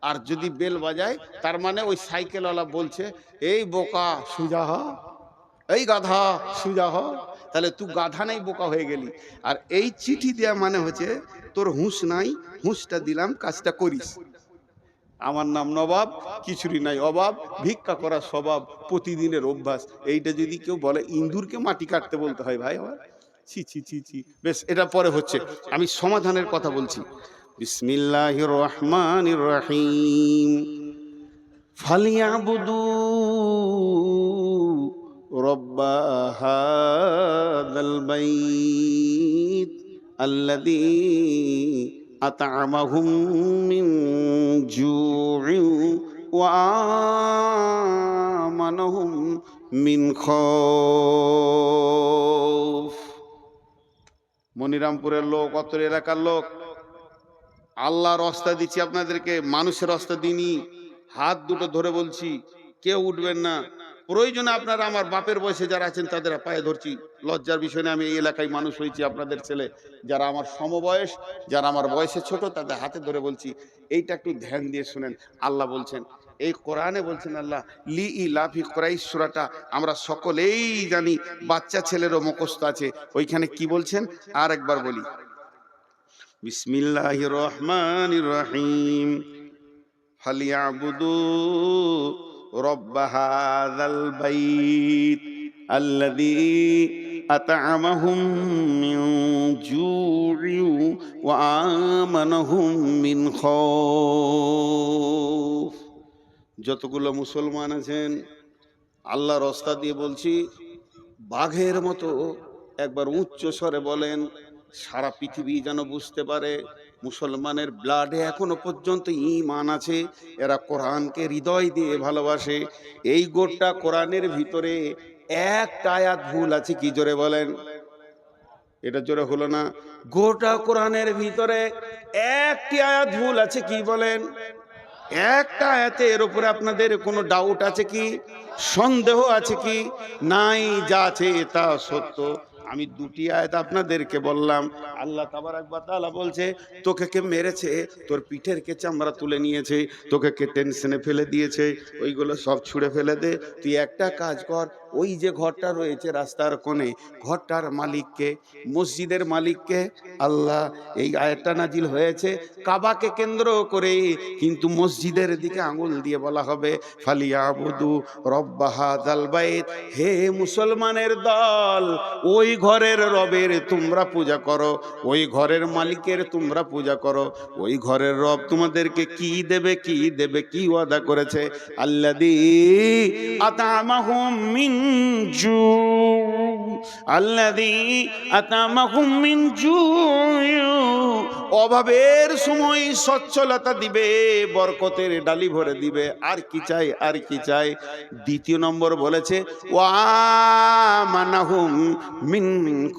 আর যদি বেল বাজায় তার মানে ওই সাইকেলওয়ালা বলছে এই বোকা সোজা হ, এই গাধা সোজা হ। তাহলে তুই গাধা নাই, বোকা হয়ে গেলি। আর এই চিঠি দেয়া মানে হচ্ছে তোর হুঁশ নাই, হুঁশটা দিলাম, কাজটা করিস। আমার নাম নবাব, কিছুরই নাই অভাব, ভিক্ষা করার স্বভাব প্রতিদিনের অভ্যাস। এইটা যদি কেউ বলে, ইন্দুরকে মাটি কাটতে বলতে হয় ভাই আমার, ছি ছি ছি ছি। বেশ, এটা পরে হচ্ছে, আমি সমাধানের কথা বলছি। বিসমিল্লাহির রহমানির রহিম। ফালিয়াবুদু রব্বা হাযাল বাইত আল্লাযী আত'আমাহুম মিন জু'ইন ওয়া আমানাহুম মিন খাউফ। মনিরামপুরের লোক, অত্র এলাকার লোক, আল্লাহর রাস্তা দিচ্ছি আপনাদেরকে, মানুষের রাস্তা দিইনি। হাত দুটো ধরে বলছি, কেউ উঠবেন না। প্রয়োজনে আপনারা আমার বাপের বয়সে যারা আছেন তাদের পায়ে ধরছি। লজ্জার বিষয় না, আমি এই এলাকায় মানুষ হয়েছি, আপনাদের ছেলে। যারা আমার সমবয়স, যারা আমার বয়সে ছোট, তাদের হাতে ধরে বলছি, এইটা একটু ধ্যান দিয়ে শুনেন। আল্লাহ বলছেন, এই কোরআনে বলছেন আল্লাহ, লি ইলাফি কুরাইশ সূরাটা আমরা সকলেই জানি, বাচ্চা ছেলেরও মুখস্থ আছে। ওইখানে কি বলছেন আর একবার বলি। বিসমিল্লাহির রহমানির রহিম। ফালিয়াবুদু রব্ব হাযাল বাইত আল্লাযী আত'আমাহুম মিন জু'ইন ওয়া আমানাহুম মিন খাউফ। যতগুলো মুসলমান আছেন, আল্লাহর রাস্তা দিয়ে বলছি, বাঘের মতো একবার উচ্চ স্বরে বলেন, সারা পৃথিবী যেন বুঝতে পারে মুসলমানের ব্লাডে এখনো পর্যন্ত ঈমান আছে, এরা কোরআনকে হৃদয় দিয়ে ভালোবাসে। এই গোটা কোরআনের ভিতরে একটা আয়াত ভুল আছে কি? জোরে বলেন। এটা জোরে হলো না। গোটা কোরআনের ভিতরে একটি আয়াত ভুল আছে কি? বলেন। একটা আয়াতে এর উপরে আপনাদের কোনো ডাউট আছে কি? সন্দেহ আছে কি? নাই, যা আছে তা সত্য। আমি দুটি আয়াত আপনাদেরকে বললাম। আল্লাহ তাবারক ওয়া তাআলা বলছে, তোকে কে মেরেছে, তোর পিঠের কে চামড়া তুলে নিয়েছে, তোকে কে টেনশনে ফেলে দিয়েছে, ওইগুলো সব ছুঁড়ে ফেলে দে। তুই একটা কাজ কর, ওই যে ঘরটা রয়েছে রাস্তার কোণে, ঘরটার মালিককে, মসজিদের মালিককে আল্লাহ। এই আয়াতটা নাজিল হয়েছে কাবাকে কেন্দ্র করে, কিন্তু মসজিদের দিকে আঙুল দিয়ে বলা হবে ফালিয়াবুদু রব্বা হাযাল বাইত। হে মুসলমানের দল, ওই ঘরের রবের তোমরা পূজা করো, ওই ঘরের মালিকের তোমরা পূজা করো। ওই ঘরের রব তোমাদেরকে কি দেবে, কি দেবে, কি ওয়াদা করেছে? আল্লাযী আতামাহুম মিন জু, আল্লাযী আতামাহুম মিন জু। অভাবের সময় সচ্ছলতা দিবে, বরকতের ডালি ভরে দিবে। আর কি চাই, আর কি চাই? দ্বিতীয় নম্বর বলেছে ওয়ামানাহুম মিন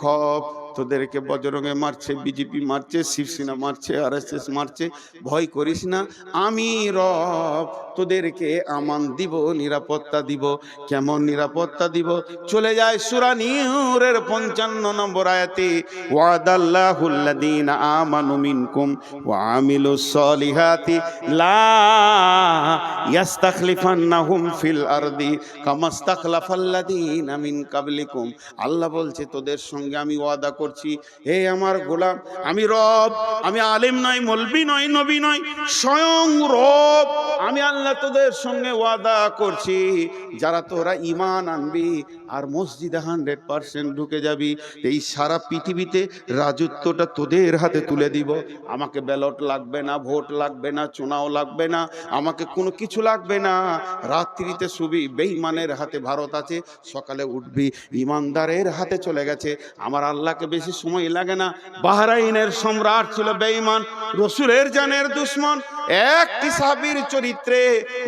খৌফ। তোদেরকে বজরঙ্গে মারছে, বিজেপি মারছে, শিবসেনা মারছে, আরএসএস মারছে, ভয় করিস না, আমি রব তোদেরকে আমান দিব, নিরাপত্তা দিব। কেমন নিরাপত্তা দিব? চলে যায় সূরা নূরের 55 নম্বর আয়াতে, ওয়াদাল্লাহুল্লাযীনা আমানু মিনকুম ওয়া আমিলুস সলিহাতি লা ইস্তাখলিফান্নাহুম ফিল আরদি কামাস্তাখলাফাল্লাযীনা মিন কাবলিকুম। আল্লাহ বলছে, তোদের সঙ্গে আমি ওয়াদা করছি, হে আমার গোলাম, আমি রব, আমি আলেম নয়, মৌলবি নয়, নবী নয়, স্বয়ং রব। আমি আল্লাহ তোদের সঙ্গে ওয়াদা করছি, যারা তোরা ঈমান আনবি আর মসজিদে 100% ঢুকে যাবি, এই সারা পৃথিবীতে রাজত্বটা তোদের হাতে তুলে দিব। আমাকে ব্যালট লাগবে না, ভোট লাগবে না, চুনাও লাগবে না, আমাকে কোনো কিছু লাগবে না। রাত্রিতে শুবি বেঈমানের হাতে, ভারত আছে, সকালে উঠবি ইমানদারের হাতে চলে গেছে। আমার আল্লাহকে বেশি সময় লাগে না। বাহরাইনের সম্রাট ছিল বেঈমান, রসুলের জানের দুশ্মন। একটি সাহাবীর চরিত্রে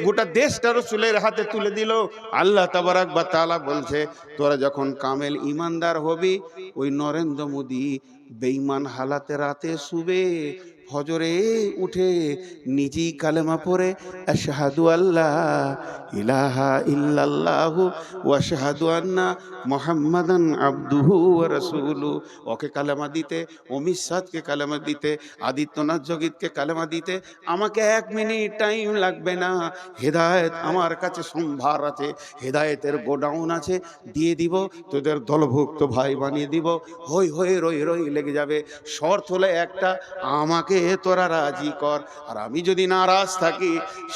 গোটা দেশটা রসুলের হাতে তুলে দিল। আল্লাহ তাবারক ওয়া তাআলা বলছে, তোরা যখন কামেল ইমানদার হবি, ওই নরেন্দ্র মোদী বেঈমান হালাতে রাতে শুবে, ফজরে উঠে নিজেই কালেমা পড়ে আশহাদু আল্লাহ ইলাহা ইল্লাল্লাহু ওয়া আশহাদু আন্না মুহাম্মাদান আবদুহু ওয়া রাসূলুহু। ওকে কালেমা দিতে, অমিত শাহকে কালেমা দিতে, আদিত্যনাথ যোগীকে কালেমা দিতে আমাকে 1 মিনিট টাইম লাগবে না। হেদায়েত আমার কাছে সম্ভার আছে, হেদায়েতের গোডাউন আছে, দিয়ে দিব, তোদের দলভুক্ত ভাই বানিয়ে দিব। হই হই রই রই লেগে যাবে। শর্ত হলো একটা, আমাকে তোরা রাজি কর। আর আমি যদি নারাজ থাকি,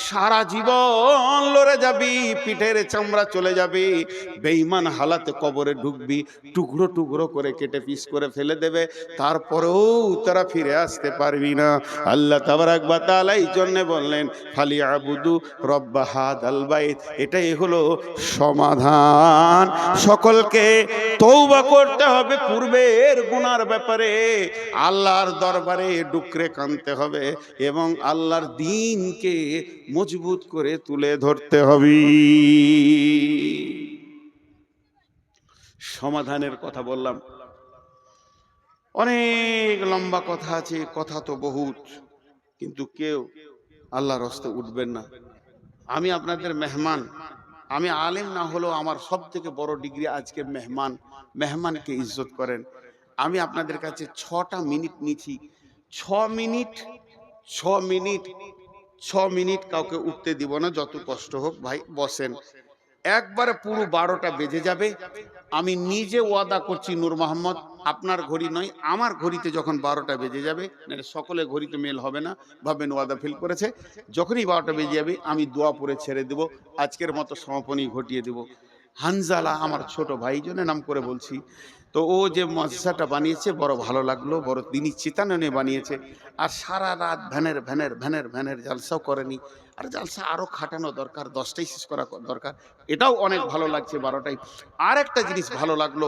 সারা জীবন লড়ে যাবি, পিঠের চামড়া চলে যাবে, বেঈমান হালাতে কবরে ঢুকবি, টুকরো টুকরো করে কেটে পিস করে ফেলে দেবে, তারপরেও তোরা ফিরে আসতে পারবি না। আল্লাহ তাবারক ওয়া তাআলা এই জন্য বললেন ফালিয়াবুদু রব্বা হাযাল বাইত। এটাই হলো সমাধান। সকলকে তওবা করতে হবে পূর্বের গুনার ব্যাপারে, আল্লাহর দরবারে ডুকরে কাঁদতে হবে এবং আল্লাহর দ্বীনকে মজবুত করে তুলে ধরতে হবে। সমাধানের কথা বললাম, অনেক লম্বা কথা আছে, কথা তো বহুত, কিন্তু কেউ আল্লাহর রাস্তায় উঠবেন না। আমি আপনাদের মেহমান, আমি আলেম না হলেও আমার সব থেকে বড় ডিগ্রি আজকে মেহমান। মেহমানকে ইজ্জত করেন। আমি আপনাদের কাছে 6টা মিনিট নিচ্ছি। 6 মিনিট কাউকে উঠতে দিব না, যত কষ্ট হোক। ভাই বসেন, একবারে পুরো 12টা বেজে যাবে। আমি নিজে ওয়াদা করছি, নূর মোহাম্মদ, আপনার ঘড়ি নয়, আমার ঘড়িতে যখন 12টা বেজে যাবে, সকলের ঘড়িতে মেল হবে না, ভাবেন ওয়াদা ফেল করেছে। যখনই 12টা বেজে যাবে আমি দোয়া পড়ে ছেড়ে দেব, আজকের মতো সমাপনী ঘটিয়ে দেব। হানজালা আমার ছোট ভাই, জন্য নাম করে বলছি। তো ও যে মসজিদটা বানিয়েছে বড় ভালো লাগলো, বড় দিনই চেতনা বানিয়েছে। আর সারা রাত ভ্যানের জালসাও করেনি। আর জালসা আরো খাটানো দরকার, 10টাই শেষ করা দরকার। এটাও অনেক ভালো লাগছে 12টায়। আর একটা জিনিস ভালো লাগলো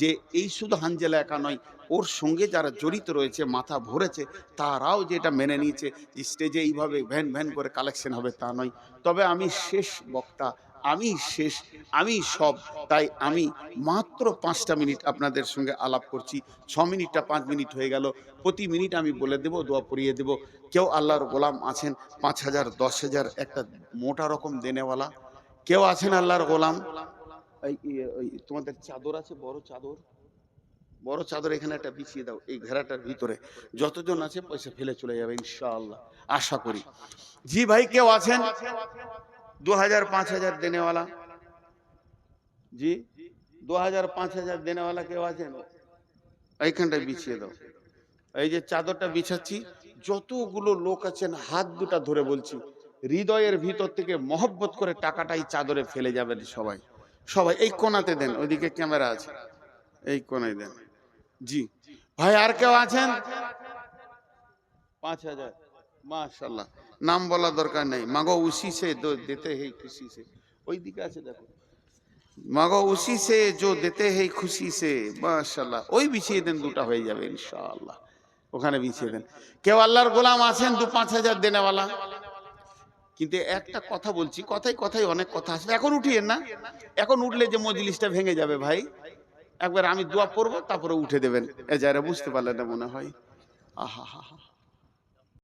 যে এই শুধু হানজেলা একা নয়, ওর সঙ্গে যারা জড়িত রয়েছে মাথা ভরেছে তারাও যে এটা মেনে নিয়েছে যে স্টেজে এইভাবে ভ্যান করে কালেকশন হবে তা নয়। তবে আমি শেষ বক্তা, আমি শেষ, আমি সব। তাই আমি মাত্র 5টা মিনিট আপনাদের সঙ্গে আলাপ করছি। 6 মিনিটটা 5 মিনিট হয়ে গেল। প্রতি মিনিট আমি বলে দেব, দোয়া পড়িয়ে দেব। কেউ আল্লাহর গোলাম আছেন 5,000 10,000 একটা মোটা রকম দেনেওয়ালা? কেউ আছেন আল্লাহর গোলাম? ওই তোমাদের চাদর আছে, বড় চাদর এখানে একটা বিছিয়ে দাও এই ঘেরাটার ভিতরে। যতজন আছে পয়সা ফেলে চলে যাবে ইনশাআল্লাহ, আশা করি। জি ভাই, কেউ আছেন 2000 5000 দেনেওয়ালা? জি, 2000 5000 দেনেওয়ালা কেউ আছেন? এইখানটায় বিছিয়ে দাও। এই যে চাদরটা বিছাচ্ছি, যতগুলো লোক আছেন হাত দুটা ধরে বলছি, হৃদয়ের ভিতর থেকে মহব্বত করে টাকাটাই চাদরে ফেলে যাবেন সবাই। সবাই এই কোণাতে দেন, ওইদিকে ক্যামেরা আছে, এই কোণায় দেন। জি ভাই, আর কেউ আছেন? 5000, মাশাআল্লাহ। নাম বলা দরকার নেই। মাগো উসি সে দেতে হে খুশি সে, ওই দিকে আছে দেখো। মাগো উসি সে जो देते हैं खुशी से, মাশাআল্লাহ। ওই বিছিয়ে দেন, দুটা হয়ে যাবে ইনশাআল্লাহ। ওখানে বিছিয়ে দেন। কেউ আল্লাহর গোলাম আছেন 2-5 হাজার দেনেওয়ালা? কিন্তু একটা কথা বলছি, কথাই অনেক কথা আসবে। এখন উঠিয়েন না, এখন উঠলে যে মজলিসটা ভেঙে যাবে ভাই। একবার আমি দোয়া পড়বো, তারপরে উঠে দেবেন। এ যারা বুঝতে পারলেন না মনে হয়। আহা হা হা।